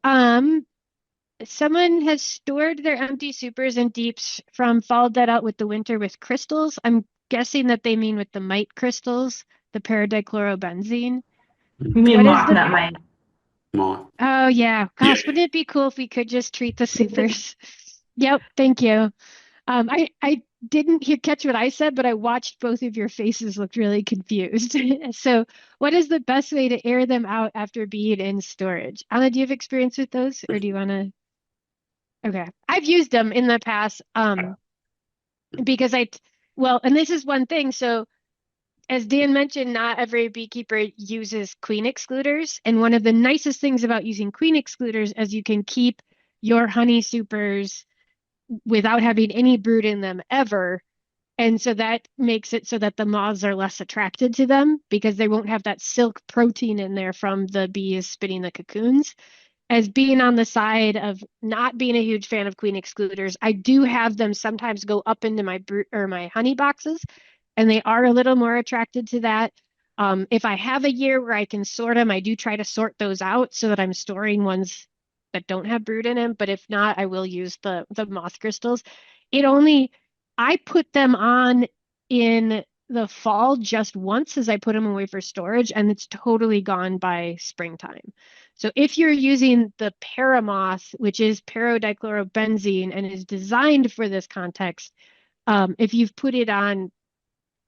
someone has stored their empty supers and deeps from fall dead out with the winter with crystals. I'm guessing that they mean with the mite crystals, the paradichlorobenzene. You mean What is moth, the not mine. Oh yeah, Yeah. gosh, wouldn't it be cool if we could just treat the supers? Yep, thank you. I didn't catch what I said, but I watched both of your faces look really confused. So, what is the best way to air them out after being in storage? Anna, do you have experience with those, or do you want to? Okay, I've used them in the past, because well, and this is one thing. So, as Dan mentioned, not every beekeeper uses queen excluders. And one of the nicest things about using queen excluders is you can keep your honey supers without having any brood in them ever. And so that makes it so that the moths are less attracted to them because they won't have that silk protein in there from the bees spinning the cocoons. As being on the side of not being a huge fan of queen excluders, I do have them sometimes go up into my honey boxes, and they are a little more attracted to that. If I have a year where I can sort them, I do try to sort those out so that I'm storing ones that don't have brood in them. But if not, I will use the moth crystals. I put them on in the fall just once as I put them away for storage, and it's totally gone by springtime. So if you're using the Paramoth, which is paradichlorobenzene and is designed for this context, if you've put it on,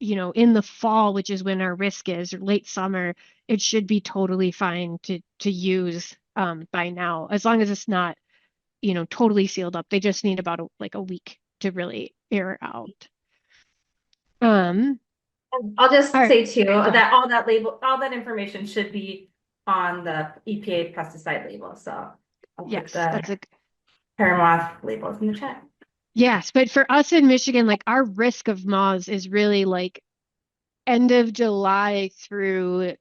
in the fall, which is when our risk is, or late summer, it should be totally fine to use by now, as long as it's not, totally sealed up. They just need about a week to really air out. I'll just All right. say too that all that information should be on the EPA pesticide label. So I'll put Yes, the Paramoth labels in the chat. yes, but for us in Michigan, our risk of moths is really end of July through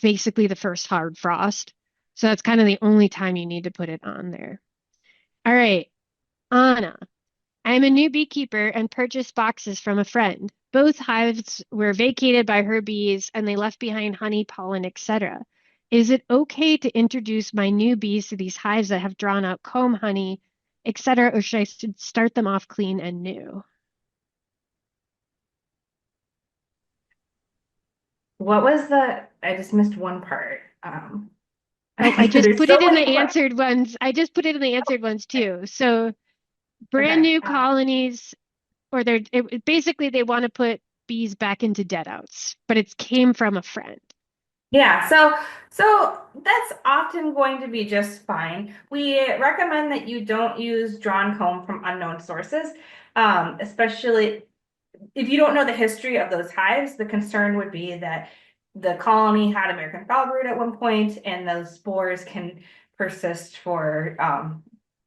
basically the first hard frost. So that's kind of the only time you need to put it on there. All right, Anna. I'm a new beekeeper and purchased boxes from a friend. Both hives were vacated by her bees and they left behind honey, pollen, etc. Is it okay to introduce my new bees to these hives that have drawn out comb honey, etc., or should I start them off clean and new? What was I just missed one part. I just there's put so it in many the parts. answered ones. I just put it in the answered ones too. So brand Okay. new colonies, or basically they want to put bees back into dead outs, but it came from a friend. Yeah, so that's often going to be just fine. We recommend that you don't use drawn comb from unknown sources, especially if you don't know the history of those hives. The concern would be that the colony had American foulbrood at one point, and those spores can persist for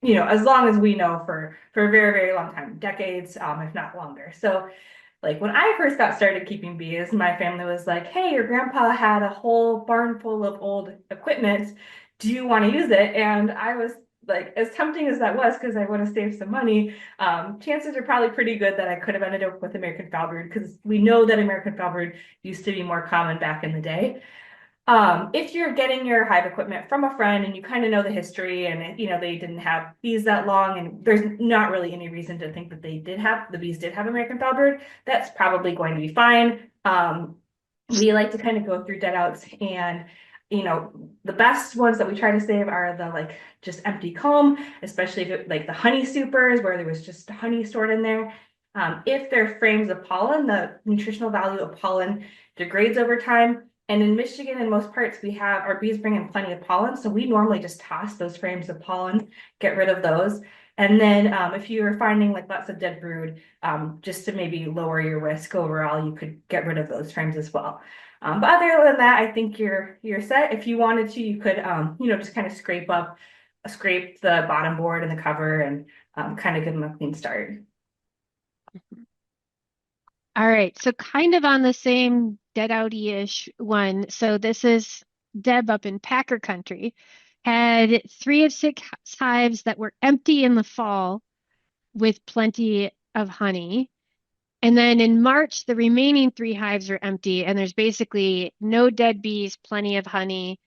as long as we know for a very, very long time, decades, if not longer. So like when I first got started keeping bees, my family was like, "Hey, your grandpa had a whole barn full of old equipment. Do you want to use it?" And I was like, as tempting as that was, because I want to save some money, chances are probably pretty good that I could have ended up with American foulbrood because we know that American foulbrood used to be more common back in the day. If you're getting your hive equipment from a friend and you kind of know the history and they didn't have bees that long and there's not really any reason to think that the bees did have American foulbrood, that's probably going to be fine. We like to kind of go through dead outs and the best ones that we try to save are the like just empty comb, especially if like the honey supers where there was just honey stored in there. If they're frames of pollen, the nutritional value of pollen degrades over time. And in Michigan, in most parts, we have our bees bring in plenty of pollen. So we normally just toss those frames of pollen, get rid of those. And then if you are finding like lots of dead brood, just to maybe lower your risk overall, you could get rid of those frames as well. But other than that, I think you're set. If you wanted to, you could just kind of scrape the bottom board and the cover and kind of give them a clean start. All right, so kind of on the same dead outy-ish one. So this is Deb up in Packer country, had 3 of 6 hives that were empty in the fall with plenty of honey. And then in March, the remaining 3 hives are empty, and there's basically no dead bees, plenty of honey,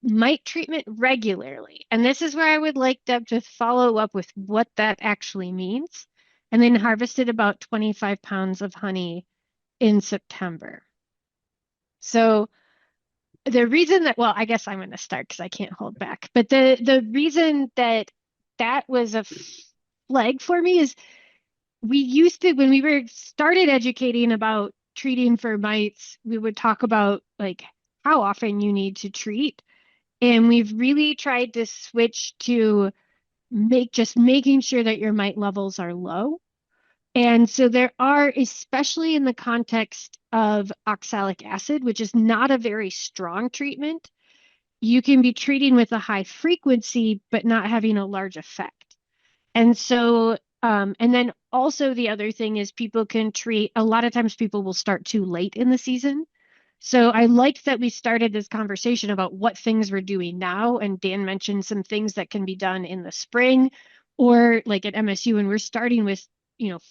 mite treatment regularly. And this is where I would like Deb to follow up with what that actually means. And then harvested about 25 pounds of honey in September. So the reason that, well, I guess I'm going to start because I can't hold back. But the reason that was a flag for me is we used to, when we were started educating about treating for mites, we would talk about like how often you need to treat. And we've really tried to switch to making sure that your mite levels are low. And so there are, especially in the context of oxalic acid, which is not a very strong treatment, you can be treating with a high frequency, but not having a large effect. And so, and then also the other thing is people can treat, a lot of times people will start too late in the season. So I liked that we started this conversation about what things we're doing now. And Dan mentioned some things that can be done in the spring or like at MSU, and we're starting with,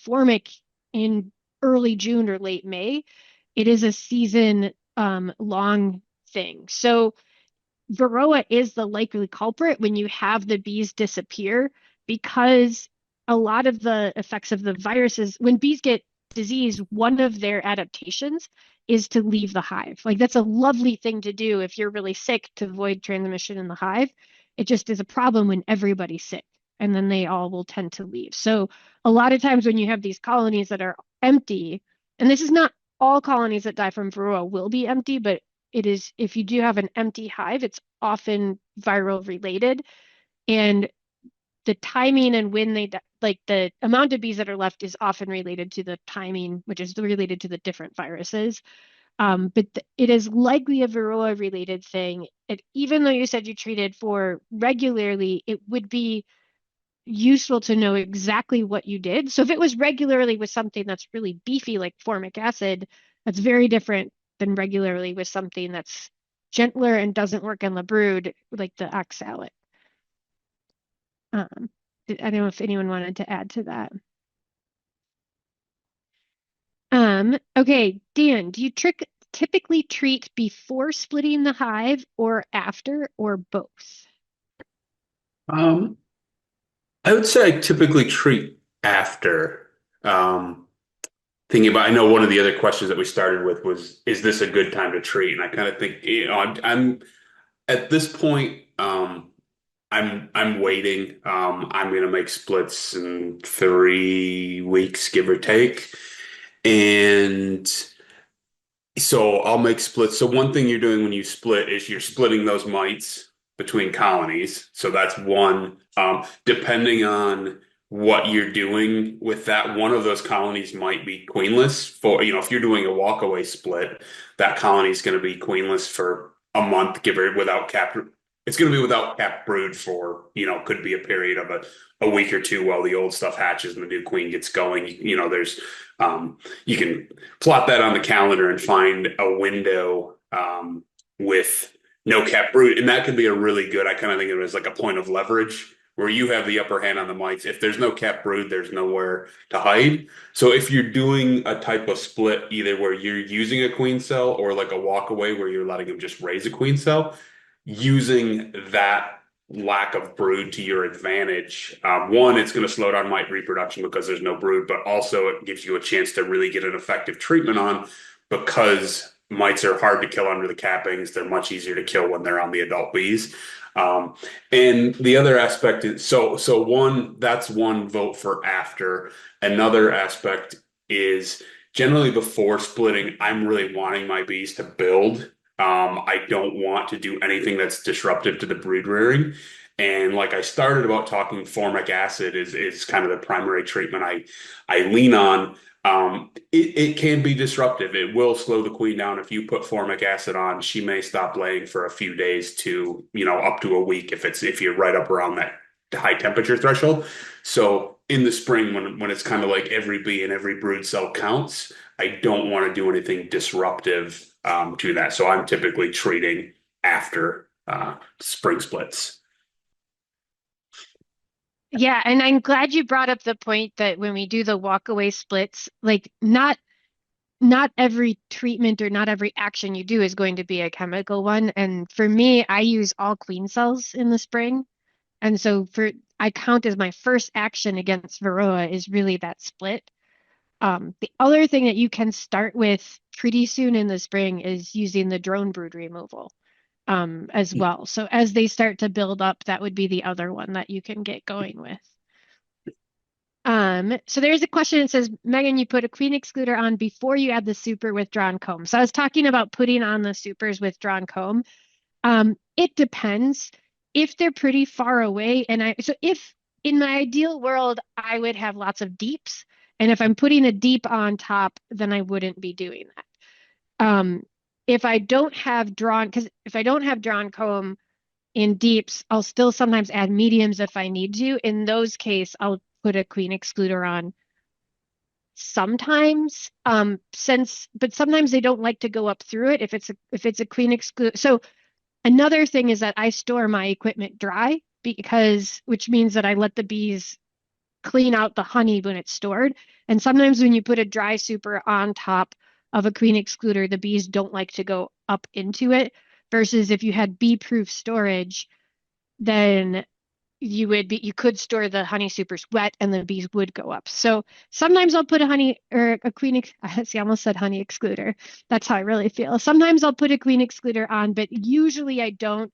formic in early June or late May. It is a season long thing. So Varroa is the likely culprit when you have the bees disappear because a lot of the effects of the viruses, when bees get disease, one of their adaptations is to leave the hive. Like that's a lovely thing to do if you're really sick to avoid transmission in the hive. It just is a problem when everybody's sick and then they all will tend to leave. So a lot of times when you have these colonies that are empty, and this is not all colonies that die from Varroa will be empty, but it is, if you do have an empty hive, it's often viral related. And the timing and when they like the amount of bees that are left is often related to the timing, which is related to the different viruses. But it is likely a Varroa related thing. Even though you said you treated for regularly, it would be useful to know exactly what you did. So if it was regularly with something that's really beefy, like formic acid, that's very different than regularly with something that's gentler and doesn't work on the brood, like the oxalate. Um, I don't know if anyone wanted to add to that. Okay, Dan, do you typically treat before splitting the hive or after or both? Um, I would say I typically treat after. Thinking about, I know one of the other questions that we started with was, is this a good time to treat? And I kind of think, I'm at this point, I'm waiting. I'm gonna make splits in 3 weeks, give or take. And so I'll make splits. So one thing you're doing when you split is you're splitting those mites between colonies. So that's one. Depending on what you're doing with that, one of those colonies might be queenless for, if you're doing a walkaway split, that colony is going to be queenless for a month, give or without it's going to be without capped brood for, could be a period of a week or two while the old stuff hatches and the new queen gets going. There's, you can plot that on the calendar and find a window with no capped brood. And that could be a really good, I kind of think of it as like a point of leverage where you have the upper hand on the mites. If there's no capped brood, there's nowhere to hide. So if you're doing a type of split, either where you're using a queen cell or like a walk away where you're letting them just raise a queen cell, using that lack of brood to your advantage. One, it's going to slow down mite reproduction because there's no brood, but also it gives you a chance to really get an effective treatment on because mites are hard to kill under the cappings. They're much easier to kill when they're on the adult bees. And the other aspect is so one, that's one vote for after. Another aspect is generally before splitting, I'm really wanting my bees to build. I don't want to do anything that's disruptive to the brood rearing. And like I started about talking, formic acid is kind of the primary treatment I lean on. It can be disruptive. It will slow the queen down. If you put formic acid on, she may stop laying for a few days to, up to a week if you're right up around that high temperature threshold. So in the spring, when it's kind of like every bee and every brood cell counts, I don't want to do anything disruptive to that. So I'm typically treating after spring splits. Yeah, and I'm glad you brought up the point that when we do the walkaway splits, like not every treatment or not every action you do is going to be a chemical one. And for me, I use all queen cells in the spring. And so I count as my first action against Varroa is really that split. The other thing that you can start with pretty soon in the spring is using the drone brood removal as well. So as they start to build up, that would be the other one that you can get going with. So there's a question that says, Megan, you put a queen excluder on before you add the super with drawn comb. So I was talking about putting on the supers with drawn comb. It depends if they're pretty far away. So if in my ideal world, I would have lots of deeps. And if I'm putting a deep on top, then I wouldn't be doing that. If I don't have drawn comb in deeps, I'll still sometimes add mediums if I need to. In those cases, I'll put a queen excluder on sometimes, but sometimes they don't like to go up through it if it's a queen excluder. So another thing is that I store my equipment dry which means that I let the bees clean out the honey when it's stored. And sometimes when you put a dry super on top of a queen excluder, the bees don't like to go up into it. Versus if you had bee-proof storage, then you could store the honey supers wet and the bees would go up. So sometimes I'll put a queen, see, I almost said honey excluder. That's how I really feel. Sometimes I'll put a queen excluder on, but usually I don't.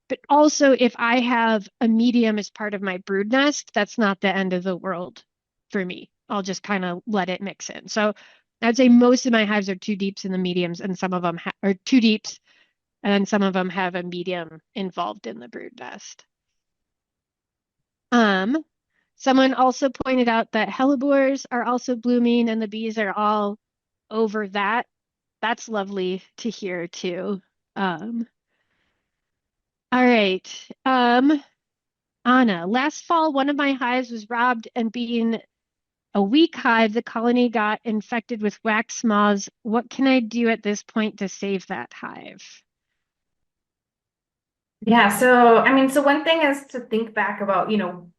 But also if I have a medium as part of my brood nest, that's not the end of the world for me. I'll just kind of let it mix in. So I'd say most of my hives are two deeps in the mediums and some of them are two deeps and some of them have a medium involved in the brood nest. Someone also pointed out that hellebores are also blooming and the bees are all over that. That's lovely to hear too. All right. Anna, last fall, one of my hives was robbed, and being a weak hive, the colony got infected with wax moths. What can I do at this point to save that hive? Yeah, so one thing is to think back about,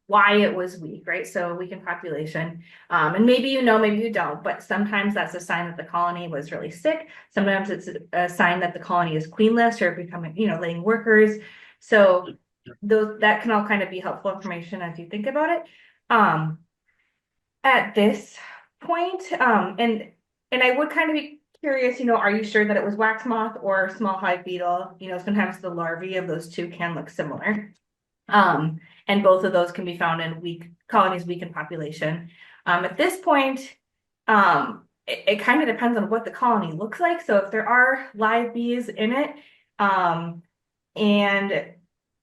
why it was weak, right? So weak in population. And maybe maybe you don't, but sometimes that's a sign that the colony was really sick. Sometimes it's a sign that the colony is queenless or becoming, laying workers. So that can all kind of be helpful information as you think about it. At this point, and I would kind of be curious, are you sure that it was wax moth or small hive beetle? Sometimes the larvae of those two can look similar. And both of those can be found in colonies weak in population. At this point, it kind of depends on what the colony looks like. So if there are live bees in it, and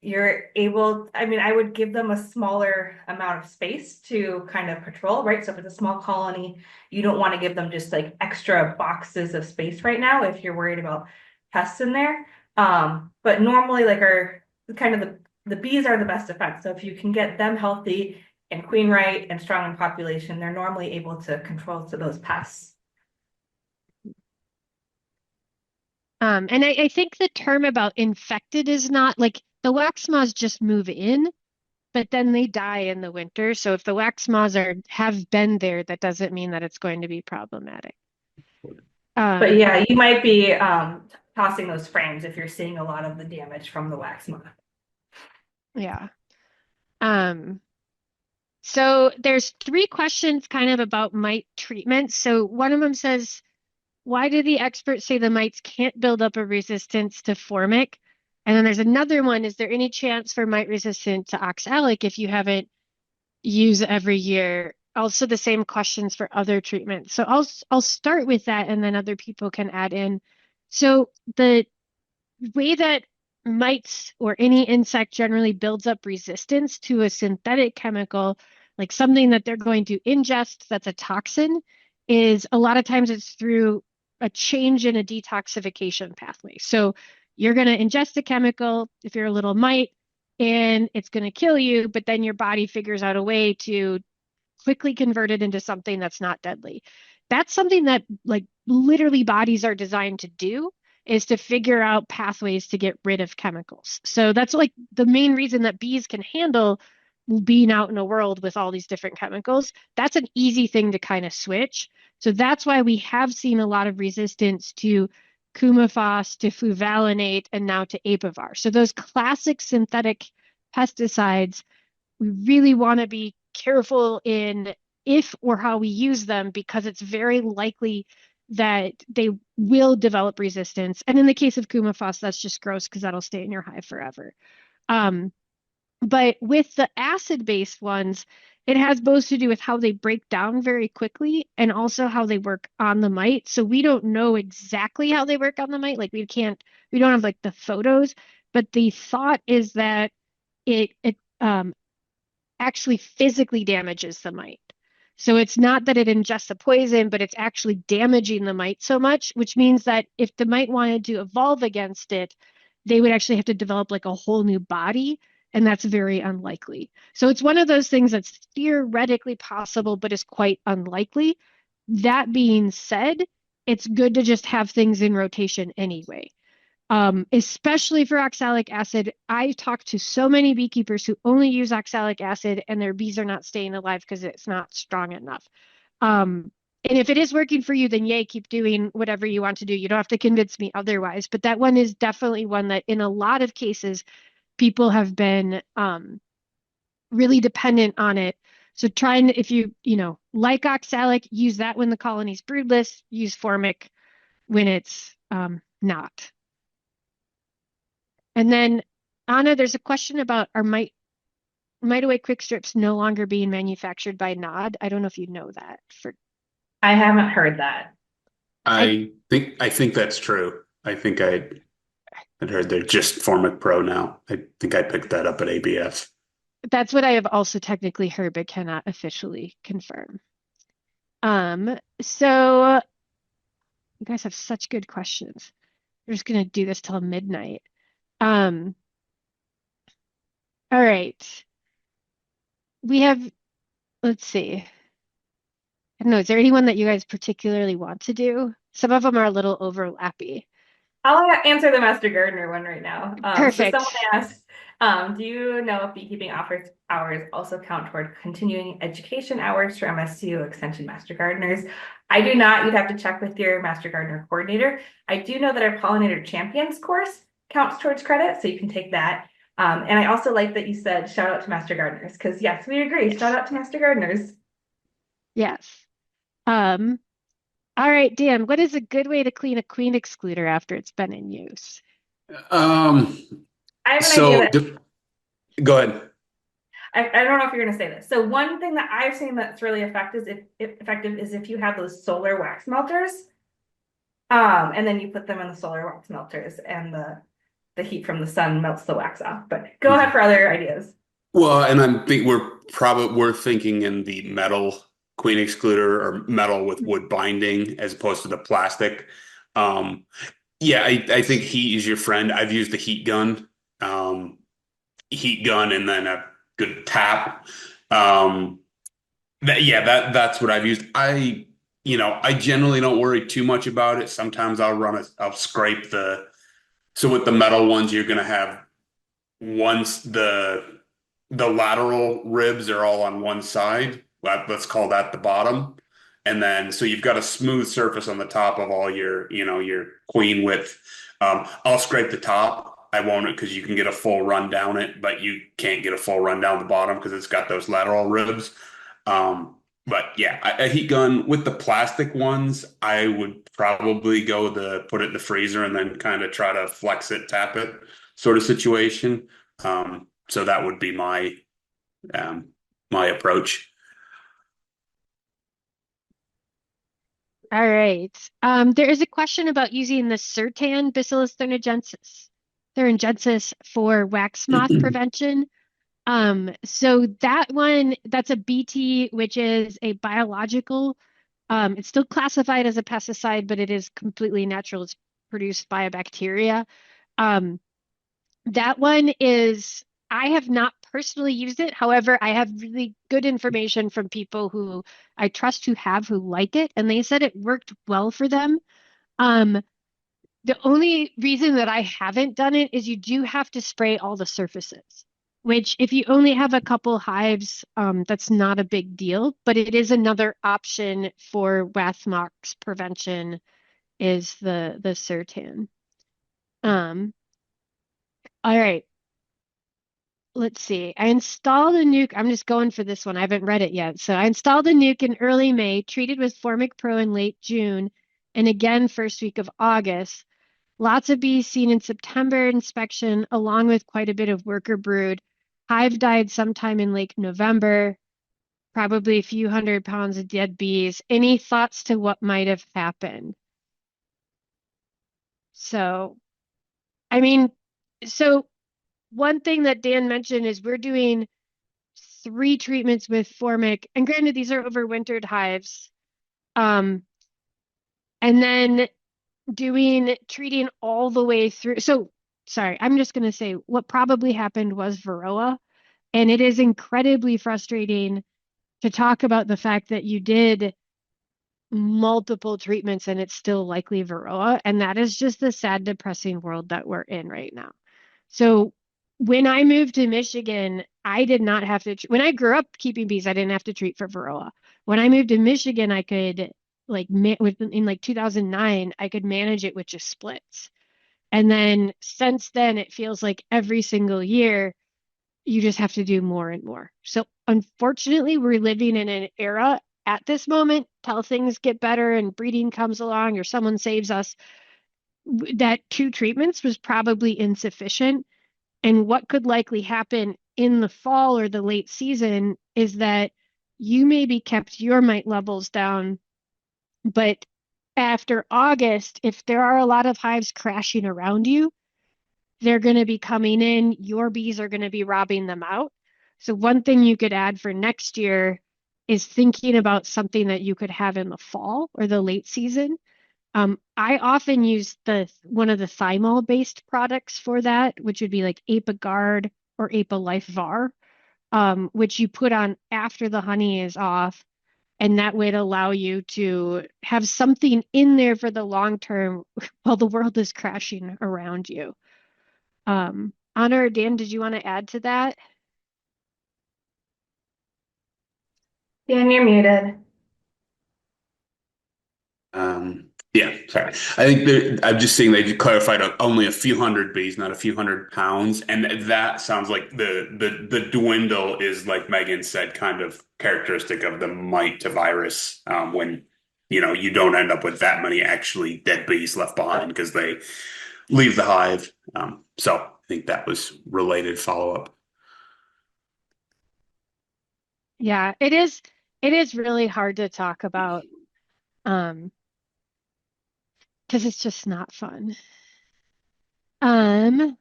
you're able, I would give them a smaller amount of space to kind of patrol, right? So if it's a small colony, you don't want to give them just like extra boxes of space right now if you're worried about pests in there. But normally like kind of the bees are the best defense. So if you can get them healthy and queen right and strong in population, they're normally able to control to those pests. And I think the term about infected is not like the wax moths just move in, but then they die in the winter. So if the wax moths have been there, that doesn't mean that it's going to be problematic. But yeah, you might be tossing those frames if you're seeing a lot of the damage from the wax moth. Yeah. So there's 3 questions kind of about mite treatment. So one of them says, why do the experts say the mites can't build up a resistance to formic? And then there's another one, is there any chance for mite resistant to oxalic if you haven't used every year? Also the same questions for other treatments. So I'll start with that and then other people can add in. So the way that mites or any insect generally builds up resistance to a synthetic chemical, like something that they're going to ingest that's a toxin, is a lot of times it's through a change in a detoxification pathway. So you're going to ingest a chemical if you're a little mite and it's going to kill you, but then your body figures out a way to quickly convert it into something that's not deadly. That's something that like literally bodies are designed to do, is to figure out pathways to get rid of chemicals. So that's like the main reason that bees can handle being out in a world with all these different chemicals. That's an easy thing to kind of switch. So that's why we have seen a lot of resistance to coumaphos, to fluvalinate, and now to apivar. So those classic synthetic pesticides, we really want to be careful in if or how we use them, because it's very likely that they will develop resistance. And in the case of coumaphos, that's just gross because that'll stay in your hive forever. But with the acid-based ones, it has both to do with how they break down very quickly and also how they work on the mite. So we don't know exactly how they work on the mite. Like we don't have like the photos, but the thought is that it actually physically damages the mite. So it's not that it ingests a poison, but it's actually damaging the mite so much, which means that if the mite wanted to evolve against it, they would actually have to develop like a whole new body, and that's very unlikely. So it's one of those things that's theoretically possible, but is quite unlikely. That being said, it's good to just have things in rotation anyway. Especially for oxalic acid. I talk to so many beekeepers who only use oxalic acid and their bees are not staying alive because it's not strong enough. And if it is working for you, then yay, keep doing whatever you want to do. You don't have to convince me otherwise. But that one is definitely one that in a lot of cases, people have been really dependent on it. So if you like oxalic, use that when the colony's broodless, use formic when it's not. And then, Anna, there's a question about are mite away quick strips no longer being manufactured by Nod? I don't know if you know that. I haven't heard that. I think that's true. I think I'd heard they're just Formic Pro now. I think I picked that up at ABF. That's what I have also technically heard, but cannot officially confirm. So you guys have such good questions. We're just gonna do this till midnight. All right. Let's see. I don't know, is there anyone that you guys particularly want to do? Some of them are a little overlappy. I'll answer the Master Gardener one right now. Perfect. So someone asked, do you know if beekeeping offers hours also count toward continuing education hours for MSU Extension Master Gardeners? I do not. You'd have to check with your Master Gardener coordinator. I do know that our Pollinator Champions course counts towards credit, so you can take that. And I also like that you said shout out to Master Gardeners, because yes, we agree. Shout out to Master Gardeners. Yes. All right, Dan, what is a good way to clean a queen excluder after it's been in use? I have an idea go ahead. I don't know if you're going to say this. So one thing that I've seen that's really effective is if you have those solar wax melters, and then you put them in the solar wax melters, and the heat from the sun melts the wax off. But go ahead for other ideas. Well, and we're thinking in the metal queen excluder or metal with wood binding as opposed to the plastic. Yeah, I think heat is your friend. I've used the heat gun. heat gun and then a good tap. Um, that's what I've used. I generally don't worry too much about it. Sometimes I'll scrape so with the metal ones, you're gonna have once the lateral ribs are all on one side. Let's call that the bottom. And then so you've got a smooth surface on the top of all your queen width. I'll scrape the top. I won't because you can get a full run down it, but you can't get a full run down the bottom because it's got those lateral ribs. But yeah, a heat gun with the plastic ones, I would probably put it in the freezer and then kind of try to flex it, tap it sort of situation. So that would be um, my approach. All right. There is a question about using the Sertan Bacillus thuringiensis for wax moth prevention. So that one, that's a BT, which is a biological. It's still classified as a pesticide, but it is completely natural. It's produced by a bacteria. Um, that one is, I have not personally used it. However, I have really good information from people who I trust who like it, and they said it worked well for them. Um, the only reason that I haven't done it is you do have to spray all the surfaces, which if you only have a couple hives, that's not a big deal, but it is another option for Wrath Mox prevention is the Sertan. Um, all right. Let's see. I installed a nuke. I'm just going for this one. I haven't read it yet. So I installed a nuke in early May, treated with Formic Pro in late June, and again first week of August. Lots of bees seen in September inspection, along with quite a bit of worker brood. Hive died sometime in late November, probably a few 100 pounds of dead bees. Any thoughts to what might have happened? So, I mean, so one thing that Dan mentioned is we're doing 3 treatments with Formic, and granted, these are overwintered hives. Um, and then treating all the way through. So, sorry, I'm just going to say what probably happened was Varroa. And it is incredibly frustrating to talk about the fact that you did multiple treatments and it's still likely Varroa. And that is just the sad, depressing world that we're in right now. So when I moved to Michigan, I did not have to, when I grew up keeping bees, I didn't have to treat for Varroa. When I moved to Michigan, I could in like 2009, I could manage it with just splits. And then since then, it feels like every single year, you just have to do more and more. So unfortunately, we're living in an era at this moment, till things get better and breeding comes along or someone saves us, that 2 treatments was probably insufficient. And what could likely happen in the fall or the late season is that you maybe kept your mite levels down, but after August, if there are a lot of hives crashing around you, they're going to be coming in, your bees are going to be robbing them out. So one thing you could add for next year is thinking about something that you could have in the fall or the late season. I often use one of the thymol based products for that, which would be like Apiguard Guard or Apica Life Var, which you put on after the honey is off. And that would allow you to have something in there for the long term while the world is crashing around you. Anna or Dan, did you want to add to that? Dan, you're muted. Yeah, sorry. I think I'm just seeing they clarified only a few hundred bees, not a few 100 pounds, and that sounds like the dwindle is like Megan said, kind of characteristic of the mite to virus. When you don't end up with that many actually dead bees left behind because they leave the hive. So I think that was related follow up. Yeah, it is really hard to talk about because it's just not fun. Um,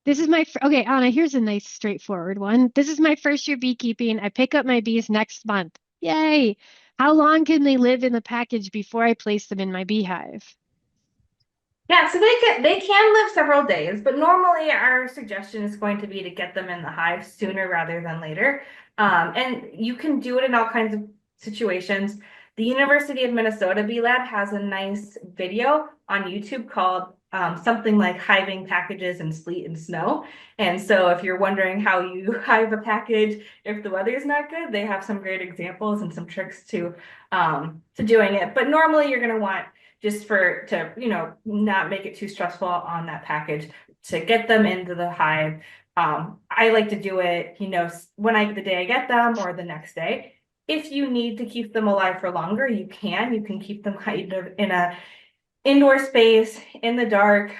this is okay, Anna, here's a nice straightforward one. This is my first year beekeeping. I pick up my bees next month. Yay! How long can they live in the package before I place them in my beehive? Yeah, so they can live several days, but normally our suggestion is going to be to get them in the hive sooner rather than later. And you can do it in all kinds of situations. The University of Minnesota Bee Lab has a nice video on YouTube called something like hiving packages in sleet and snow. And so if you're wondering how you hive a package if the weather is not good, they have some great examples and some tricks to doing it. But normally you're going to want just to not make it too stressful on that package to get them into the hive. I like to do it, the day I get them or the next day. If you need to keep them alive for longer, you can keep them kind of in a indoor space in the dark,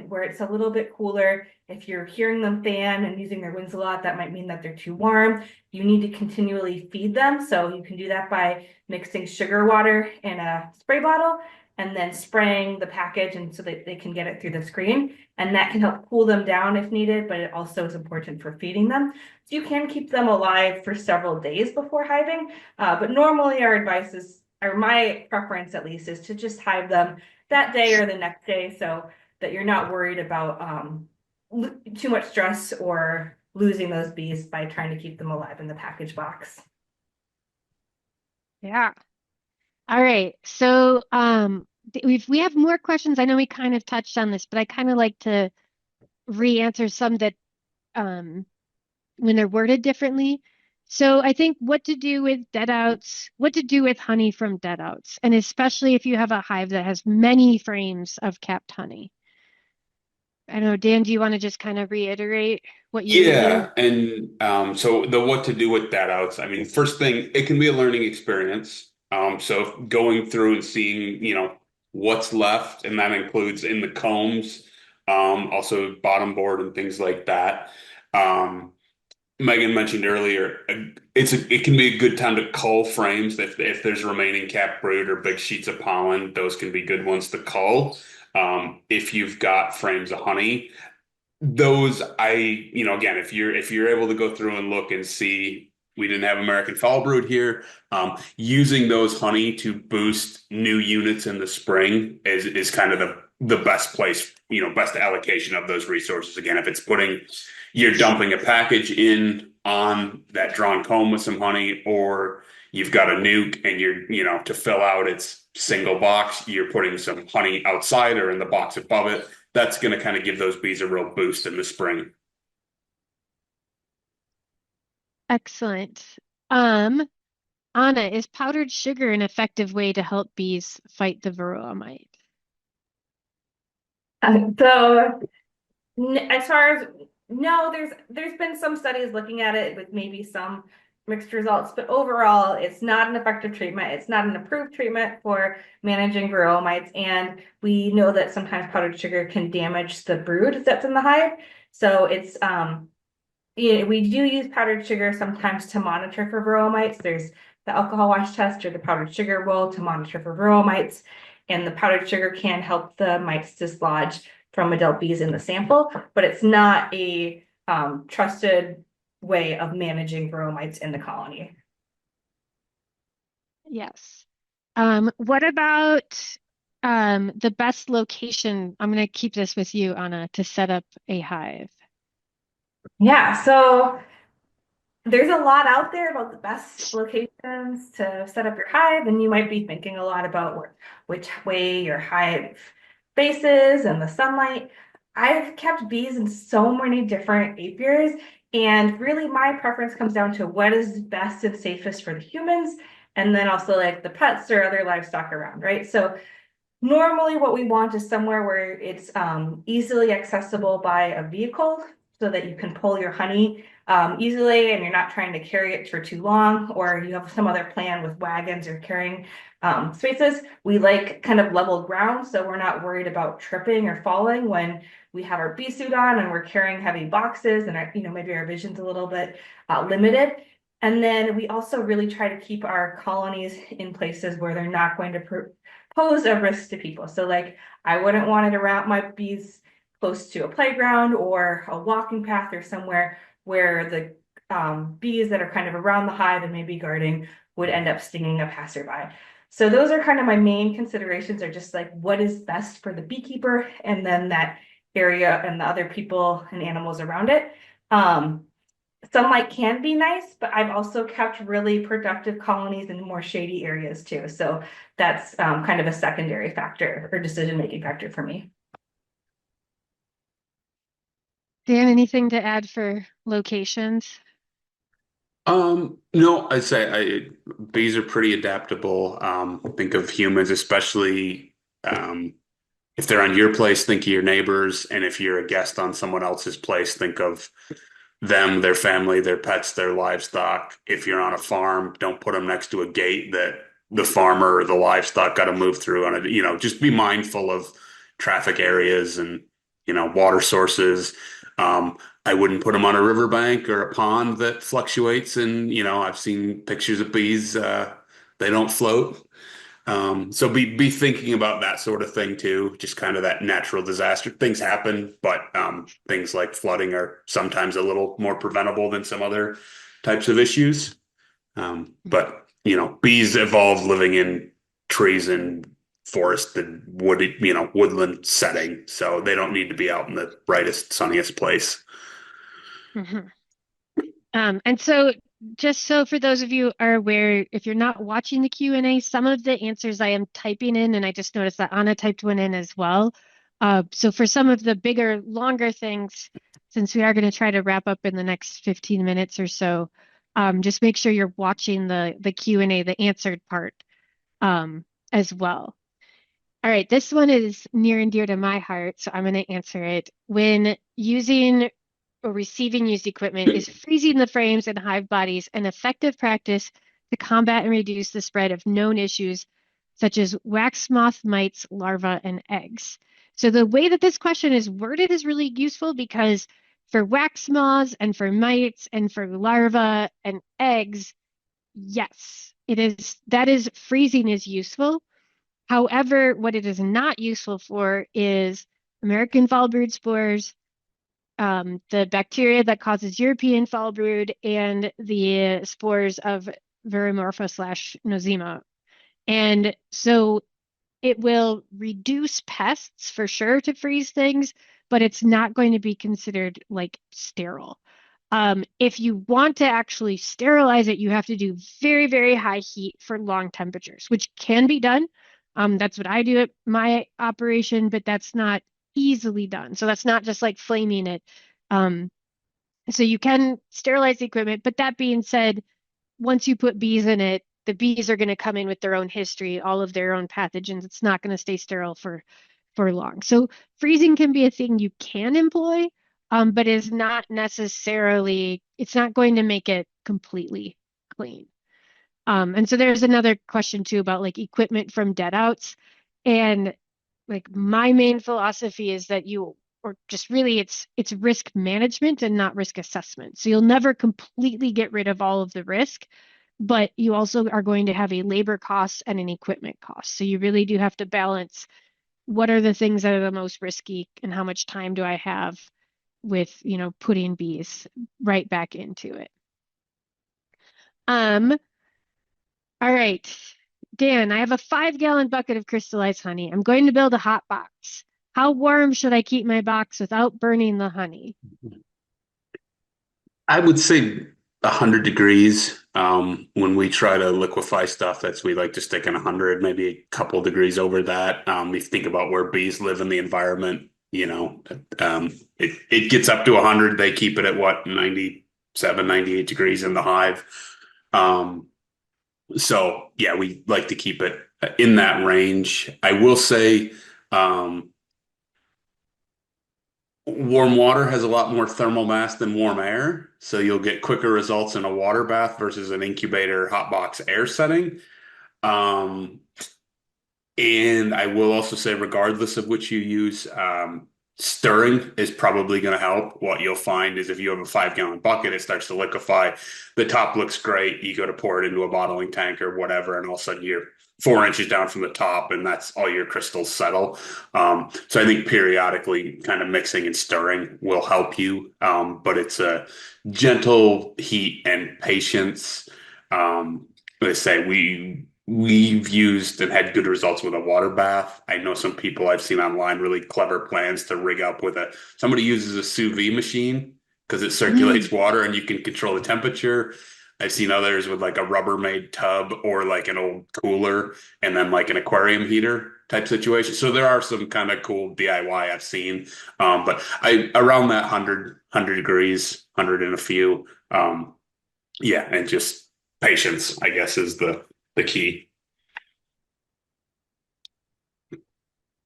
where it's a little bit cooler. If you're hearing them fan and using their wings a lot, that might mean that they're too warm. You need to continually feed them. So you can do that by mixing sugar water in a spray bottle and then spraying the package and so that they can get it through the screen. And that can help cool them down if needed, but it also is important for feeding them. So you can keep them alive for several days before hiving. But normally our advice is, or my preference at least, is to just hive them that day or the next day so that you're not worried about too much stress or losing those bees by trying to keep them alive in the package box. Yeah. All right. So we have more questions. I know we kind of touched on this, but I kind of like to re-answer some that when they're worded differently. So I think what to do with dead outs, what to do with honey from dead outs, and especially if you have a hive that has many frames of capped honey. I don't know, Dan, do you want to just kind of reiterate what you would do? Yeah, and so the what to do with that outs. I mean, first thing, it can be a learning experience. So going through and seeing, what's left, and that includes in the combs, also bottom board and things like that. Um, Megan mentioned earlier, it can be a good time to cull frames if there's remaining capped brood or big sheets of pollen. Those can be good ones to cull. If you've got frames of honey. Those again, if you're able to go through and look and see we didn't have American foul brood here, using those honey to boost new units in the spring is kind of the best place, best allocation of those resources. Again, if it's you're dumping a package in on that drawn comb with some honey, or you've got a nuke and to fill out its single box, you're putting some honey outside or in the box above it. That's going to kind of give those bees a real boost in the spring. Excellent. Anna, is powdered sugar an effective way to help bees fight the varroa mite? So as far as no, there's been some studies looking at it with maybe some mixed results, but overall, it's not an effective treatment. It's not an approved treatment for managing varroa mites, and we know that sometimes powdered sugar can damage the brood that's in the hive. So it's we do use powdered sugar sometimes to monitor for varroa mites. There's the alcohol wash test or the powdered sugar roll to monitor for varroa mites, and the powdered sugar can help the mites dislodge from adult bees in the sample, but it's not a trusted way of managing varroa mites in the colony. Yes. What about the best location? I'm going to keep this with you, Anna, to set up a hive. Yeah, so there's a lot out there about the best locations to set up your hive, and you might be thinking a lot about which way your hive faces and the sunlight. I've kept bees in so many different apiaries, and really my preference comes down to what is best and safest for the humans, and then also like the pets or other livestock around, right? So normally what we want is somewhere where it's easily accessible by a vehicle so that you can pull your honey easily and you're not trying to carry it for too long, or you have some other plan with wagons or carrying spaces. We like kind of level ground, so we're not worried about tripping or falling when we have our bee suit on and we're carrying heavy boxes and maybe our vision's a little bit limited. And then we also really try to keep our colonies in places where they're not going to pose a risk to people. So like I wouldn't want it around my bees close to a playground or a walking path or somewhere where the bees that are kind of around the hive and maybe guarding would end up stinging a passerby. So those are kind of my main considerations, are just like what is best for the beekeeper and then that area and the other people and animals around it. Sunlight can be nice, but I've also kept really productive colonies in more shady areas too. So that's kind of a secondary factor or decision-making factor for me. Dan, anything to add for locations? No, I'd say bees are pretty adaptable. Think of humans, especially if they're on your place, think of your neighbors, and if you're a guest on someone else's place, think of them, their family, their pets, their livestock. If you're on a farm, don't put them next to a gate that the farmer or the livestock got to move through on it. Just be mindful of traffic areas and, water sources. I wouldn't put them on a riverbank or a pond that fluctuates. And, I've seen pictures of bees, they don't float. So be thinking about that sort of thing too, just kind of that natural disaster. Things happen, but things like flooding are sometimes a little more preventable than some other types of issues. But bees evolved living in trees and forest and woodland setting, so they don't need to be out in the brightest, sunniest place. Mhm. And so just so for those of you are aware, if you're not watching the Q&A, some of the answers I am typing in, and I just noticed that Anna typed one in as well. So for some of the bigger, longer things, since we are going to try to wrap up in the next 15 minutes or so, just make sure you're watching the Q&A, the answered part, as well. All right, this one is near and dear to my heart, so I'm going to answer it. When using or receiving used equipment, is freezing the frames and hive bodies an effective practice to combat and reduce the spread of known issues such as wax moth mites, larvae, and eggs? So the way that this question is worded is really useful because for wax moths and for mites and for larvae and eggs, yes, that is freezing is useful. However, what it is not useful for is American foul brood spores, the bacteria that causes European foul brood, and the spores of Veromorpha slash Nosema. And so it will reduce pests for sure to freeze things, but it's not going to be considered like sterile. If you want to actually sterilize it, you have to do very, very high heat for long temperatures, which can be done. That's what I do at my operation, but that's not easily done. So that's not just like flaming it. Um, so you can sterilize the equipment, but that being said, once you put bees in it, the bees are going to come in with their own history, all of their own pathogens. It's not going to stay sterile for long. So freezing can be a thing you can employ, but is not necessarily, it's not going to make it completely clean. And so there's another question too about like equipment from dead outs. And like my main philosophy is that or just really it's risk management and not risk assessment. So you'll never completely get rid of all of the risk, but you also are going to have a labor cost and an equipment cost. So you really do have to balance what are the things that are the most risky and how much time do I have with, putting bees right back into it. All right, Dan, I have a 5-gallon bucket of crystallized honey. I'm going to build a hot box. How warm should I keep my box without burning the honey? I would say 100 degrees. When we try to liquefy stuff, we like to stick in 100, maybe a couple degrees over that. If you think about where bees live in the environment, it gets up to 100. They keep it at what, 97, 98 degrees in the hive. So yeah, we like to keep it in that range. I will say, warm water has a lot more thermal mass than warm air, so you'll get quicker results in a water bath versus an incubator hot box air setting. Um, and I will also say, regardless of which you use, stirring is probably going to help. What you'll find is if you have a 5-gallon bucket, it starts to liquefy. The top looks great. You go to pour it into a bottling tank or whatever, and all of a sudden you're 4 inches down from the top, and that's all your crystals settle. So I think periodically kind of mixing and stirring will help you. But it's a gentle heat and patience. Let's say we've used and had good results with a water bath. I know some people I've seen online really clever plans to rig up with somebody uses a sous vide machine because it circulates Mm. water and you can control the temperature. I've seen others with like a Rubbermaid tub or like an old cooler and then like an aquarium heater type situation. So there are some kind of cool DIY I've seen. But I around that 100 degrees, 100 and a few. Yeah, and just patience, I guess, is the key.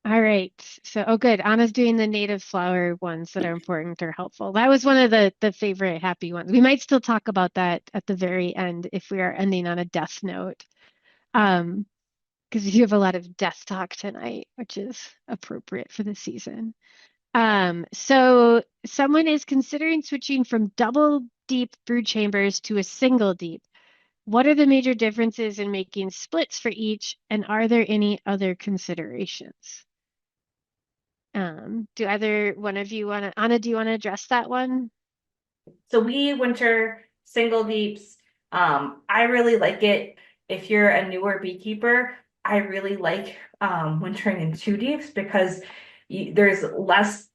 All right. So, oh, good. Anna's doing the native flower ones that are important or helpful. That was one of the favorite happy ones. We might still talk about that at the very end if we are ending on a death note. Because you have a lot of death talk tonight, which is appropriate for the season. So someone is considering switching from double deep brood chambers to a single deep. What are the major differences in making splits for each, and are there any other considerations? Do either one of you want to, Anna, do you want to address that one? So we winter single deeps. I really like it. If you're a newer beekeeper, I really like wintering in two deeps because there's less,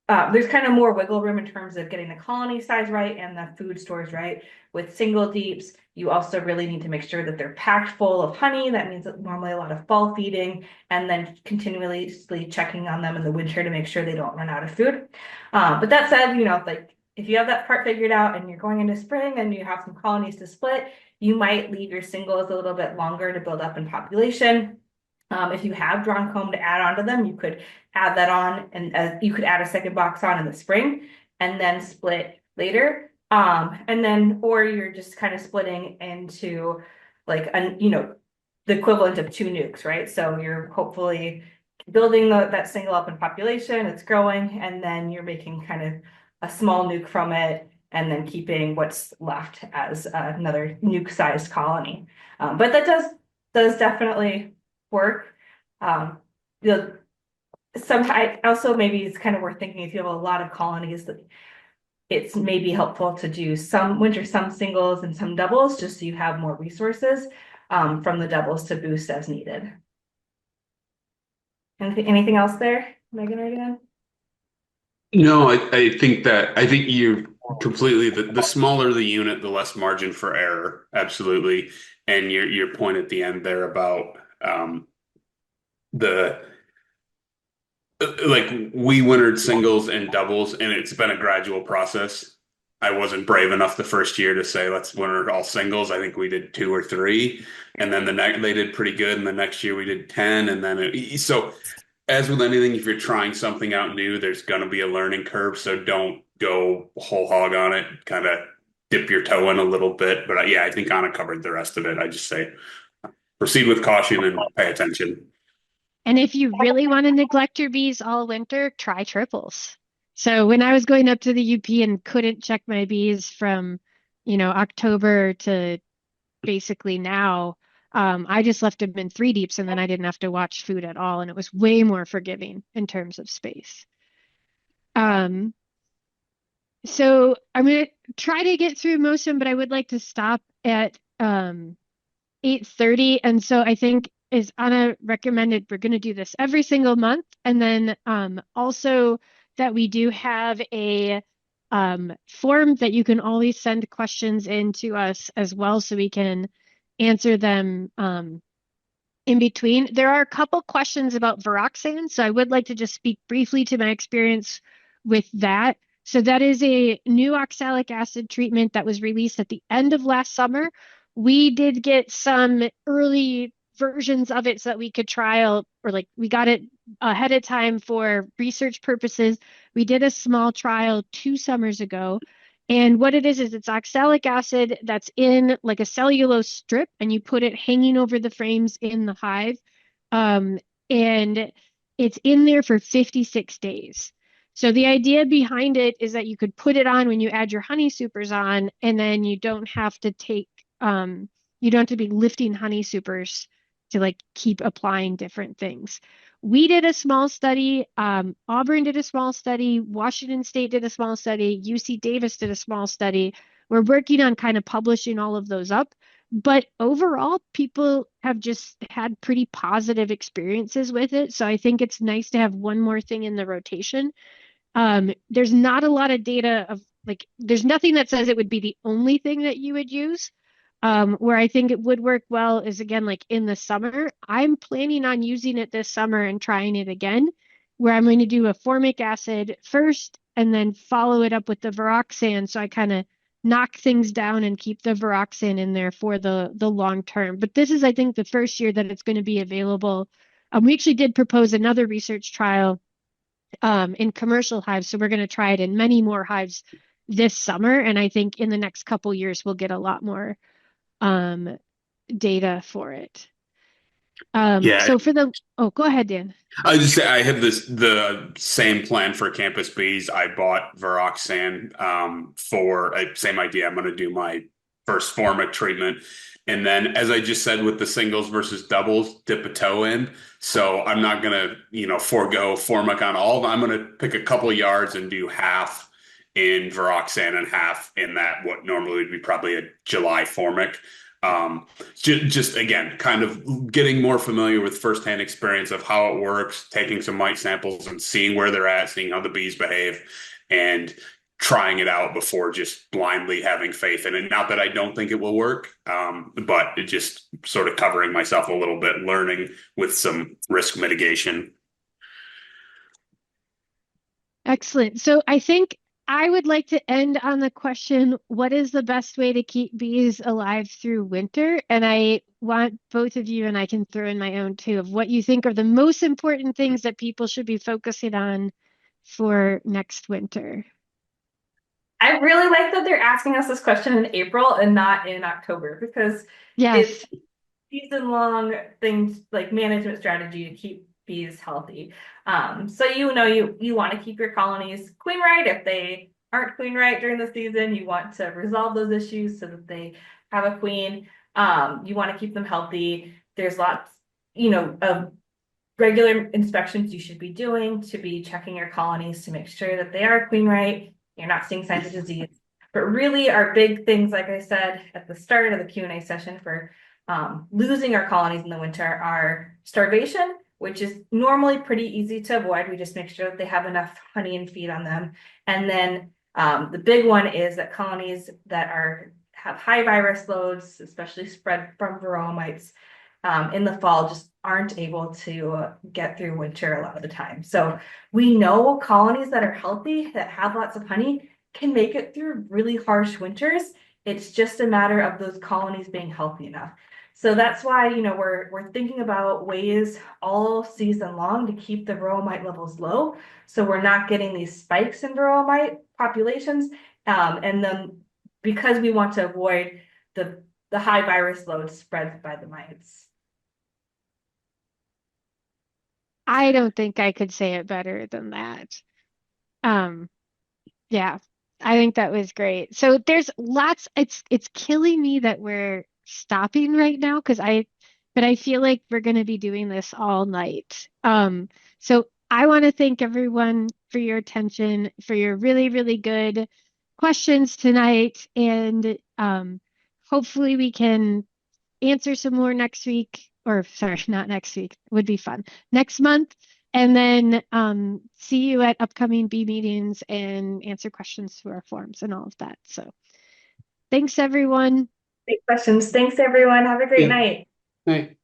there's kind of more wiggle room in terms of getting the colony size right and the food stores right. With single deeps, you also really need to make sure that they're packed full of honey. That means that normally a lot of fall feeding and then continuously checking on them in the winter to make sure they don't run out of food. But that said, like if you have that part figured out and you're going into spring and you have some colonies to split, you might leave your singles a little bit longer to build up in population. If you have drawn comb to add onto them, you could add that on and you could add a second box on in the spring and then split later. And then, or you're just kind of splitting into like, the equivalent of two nukes, right? So you're hopefully building that single up in population, it's growing, and then you're making kind of a small nuke from it and then keeping what's left as another nuke-sized colony. But that does definitely work. The sometimes also maybe it's kind of worth thinking if you have a lot of colonies that it's maybe helpful to do some singles and some doubles just so you have more resources from the doubles to boost as needed. Anything else there, Megan or Dan? No, I think you completely the smaller the unit, the less margin for error. Absolutely. And your point at the end there about the like we wintered singles and doubles, and it's been a gradual process. I wasn't brave enough the first year to say let's winter all singles. I think we did two or three, and then they did pretty good. And the next year we did 10, and then so as with anything, if you're trying something out new, there's going to be a learning curve. So don't go whole hog on it. Kind of dip your toe in a little bit. But yeah, I think Anna covered the rest of it. I just say proceed with caution and pay attention. And if you really want to neglect your bees all winter, try triples. So when I was going up to the UP and couldn't check my bees from, October to basically now, I just left them in three deeps and then I didn't have to watch food at all. And it was way more forgiving in terms of space. So I'm going to try to get through most of them, but I would like to stop at 8:30. And so I think as Anna recommended, we're going to do this every single month. And then also that we do have a form that you can always send questions in to us as well so we can answer them in between. There are a couple questions about Viroxan, so I would like to just speak briefly to my experience with that. So that is a new oxalic acid treatment that was released at the end of last summer. We did get some early versions of it so that we could trial, or like we got it ahead of time for research purposes. We did a small trial 2 summers ago. And what it is it's oxalic acid that's in like a cellulose strip, and you put it hanging over the frames in the hive. And it's in there for 56 days. So the idea behind it is that you could put it on when you add your honey supers on, and then you don't have to be lifting honey supers to like keep applying different things. We did a small study. Auburn did a small study. Washington State did a small study. UC Davis did a small study. We're working on kind of publishing all of those up. But overall, people have just had pretty positive experiences with it. So I think it's nice to have one more thing in the rotation. There's not a lot of data of like, there's nothing that says it would be the only thing that you would use. Where I think it would work well is again, like in the summer. I'm planning on using it this summer and trying it again, where I'm going to do a formic acid first and then follow it up with the Viroxan. So I kind of knock things down and keep the Viroxan in there for the long term. But this is, I think, the first year that it's going to be available. We actually did propose another research trial in commercial hives. So we're going to try it in many more hives this summer. And I think in the next couple years, we'll get a lot more um, data for it. Yeah, So for the, oh, go ahead, Dan. I just say I have the same plan for campus bees. I bought Viroxan for same idea. I'm going to do my first formic treatment, and then as I just said with the singles versus doubles, dip a toe in. So I'm not going to forego formic on all of them. I'm going to pick a couple yards and do half in Viroxan and half in that what normally would be probably a July formic. Just again, kind of getting more familiar with firsthand experience of how it works, taking some mite samples and seeing where they're at, seeing how the bees behave, and trying it out before just blindly having faith in it. Not that I don't think it will work, but it just sort of covering myself a little bit, learning with some risk mitigation. Excellent. So I think I would like to end on the question, what is the best way to keep bees alive through winter? And I want both of you, and I can throw in my own too, of what you think are the most important things that people should be focusing on for next winter. I really like that they're asking us this question in April and not in October because it's Yes. season-long things like management strategy to keep bees healthy. So you want to keep your colonies queen right. If they aren't queen right during the season, you want to resolve those issues so that they have a queen. You want to keep them healthy. There's lots, of regular inspections you should be doing to be checking your colonies to make sure that they are queen right. You're not seeing signs of disease. But really our big things, like I said at the start of the Q&A session for losing our colonies in the winter are starvation, which is normally pretty easy to avoid. We just make sure that they have enough honey and feed on them. And then the big one is that colonies that have high virus loads, especially spread from varroa mites, in the fall just aren't able to get through winter a lot of the time. So we know colonies that are healthy, that have lots of honey, can make it through really harsh winters. It's just a matter of those colonies being healthy enough. So that's why, we're thinking about ways all season long to keep the varroa mite levels low. So we're not getting these spikes in varroa mite populations. And then because we want to avoid the high virus load spread by the mites. I don't think I could say it better than that. Um, yeah, I think that was great. So there's lots, it's killing me that we're stopping right now but I feel like we're going to be doing this all night. So I want to thank everyone for your attention, for your really, really good questions tonight. And hopefully we can answer some more next week, or sorry, not next week, would be fun. Next month. And then see you at upcoming bee meetings and answer questions through our forums and all of that. So thanks, everyone. Great questions. Thanks, everyone. Have a great Yeah. night. Hey.